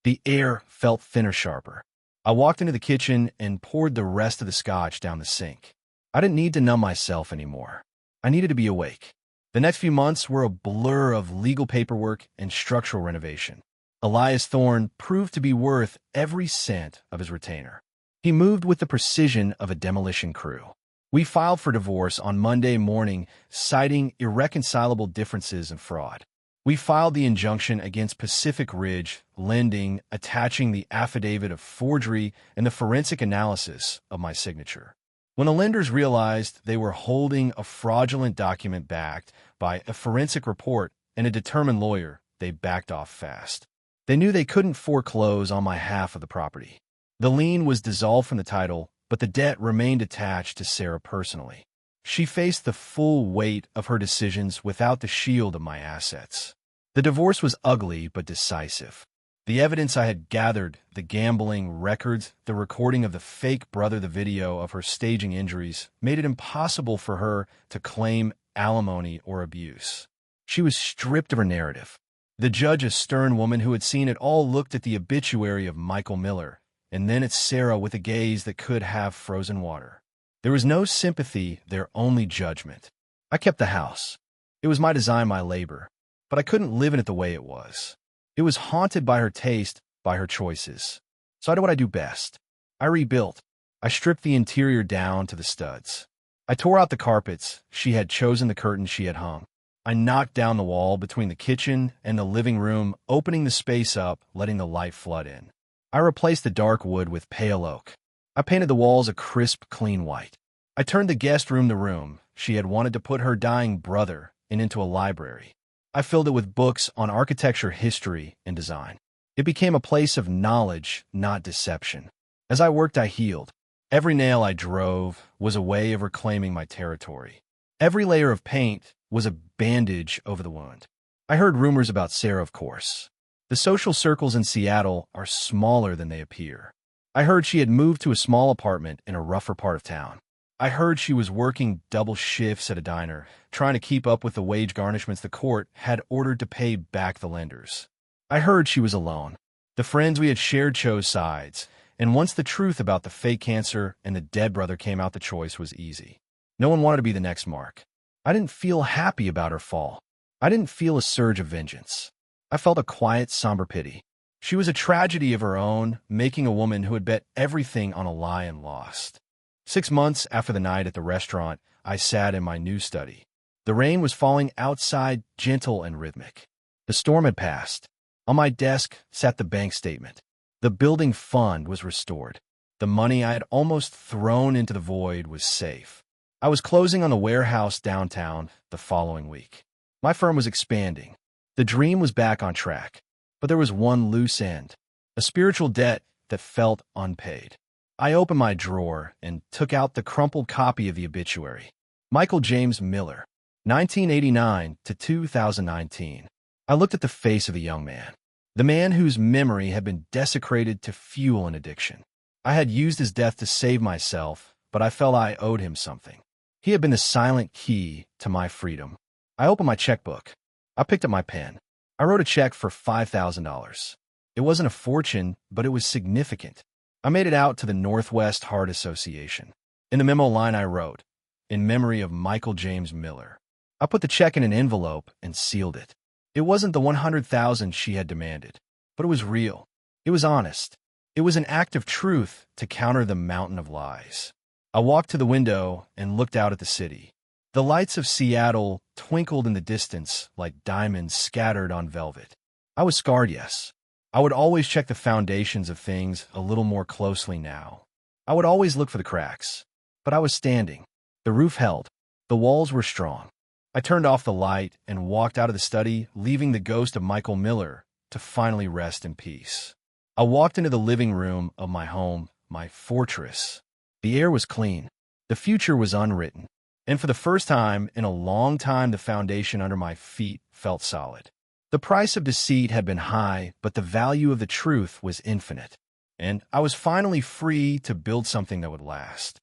S1: The air felt thinner, sharper. I walked into the kitchen and poured the rest of the scotch down the sink. I didn't need to numb myself anymore. I needed to be awake. The next few months were a blur of legal paperwork and structural renovation. Elias Thorne proved to be worth every cent of his retainer. He moved with the precision of a demolition crew. We filed for divorce on Monday morning, citing irreconcilable differences and fraud. We filed the injunction against Pacific Ridge Lending, attaching the affidavit of forgery and the forensic analysis of my signature. When the lenders realized they were holding a fraudulent document backed by a forensic report and a determined lawyer, they backed off fast. They knew they couldn't foreclose on my half of the property. The lien was dissolved from the title, but the debt remained attached to Sarah personally. She faced the full weight of her decisions without the shield of my assets. The divorce was ugly but decisive. The evidence I had gathered, the gambling records, the recording of the fake brother, the video of her staging injuries, made it impossible for her to claim alimony or abuse. She was stripped of her narrative. The judge, a stern woman who had seen it all, looked at the obituary of Michael Miller, and then at Sarah with a gaze that could have frozen water. There was no sympathy there, only judgment. I kept the house. It was my design, my labor, but I couldn't live in it the way it was. It was haunted by her taste, by her choices. So I did what I do best. I rebuilt. I stripped the interior down to the studs. I tore out the carpets. She had chosen the curtains she had hung. I knocked down the wall between the kitchen and the living room, opening the space up, letting the light flood in. I replaced the dark wood with pale oak. I painted the walls a crisp, clean white. I turned the guest room, the room she had wanted to put her dying brother in, into a library. I filled it with books on architecture, history, and design. It became a place of knowledge, not deception. As I worked, I healed. Every nail I drove was a way of reclaiming my territory. Every layer of paint was a bandage over the wound. I heard rumors about Sarah, of course. The social circles in Seattle are smaller than they appear. I heard she had moved to a small apartment in a rougher part of town. I heard she was working double shifts at a diner, trying to keep up with the wage garnishments the court had ordered to pay back the lenders. I heard she was alone. The friends we had shared chose sides, and once the truth about the fake cancer and the dead brother came out, the choice was easy. No one wanted to be the next Mark. I didn't feel happy about her fall. I didn't feel a surge of vengeance. I felt a quiet, somber pity. She was a tragedy of her own, making a woman who had bet everything on a lie and lost. 6 months after the night at the restaurant, I sat in my new study. The rain was falling outside, gentle and rhythmic. The storm had passed. On my desk sat the bank statement. The building fund was restored. The money I had almost thrown into the void was safe. I was closing on the warehouse downtown the following week. My firm was expanding. The dream was back on track. But there was one loose end, a spiritual debt that felt unpaid. I opened my drawer and took out the crumpled copy of the Obituary. Michael James Miller, 1989 to 2019. I looked at the face of the young man, the man whose memory had been desecrated to fuel an addiction. I had used his death to save myself, but I felt I owed him something. He had been the silent key to my freedom. I opened my checkbook. I picked up my pen. I wrote a check for $5,000. It wasn't a fortune, but it was significant. I made it out to the Northwest Heart Association. In the memo line I wrote, "In memory of Michael James Miller." I put the check in an envelope and sealed it. It wasn't the $100,000 she had demanded, but it was real. It was honest. It was an act of truth to counter the mountain of lies. I walked to the window and looked out at the city. The lights of Seattle twinkled in the distance like diamonds scattered on velvet. I was scarred, yes. I would always check the foundations of things a little more closely now. I would always look for the cracks. But I was standing. The roof held. The walls were strong. I turned off the light and walked out of the study, leaving the ghost of Michael Miller to finally rest in peace. I walked into the living room of my home, my fortress. The air was clean. The future was unwritten. And for the first time in a long time, the foundation under my feet felt solid. The price of deceit had been high, but the value of the truth was infinite. And I was finally free to build something that would last.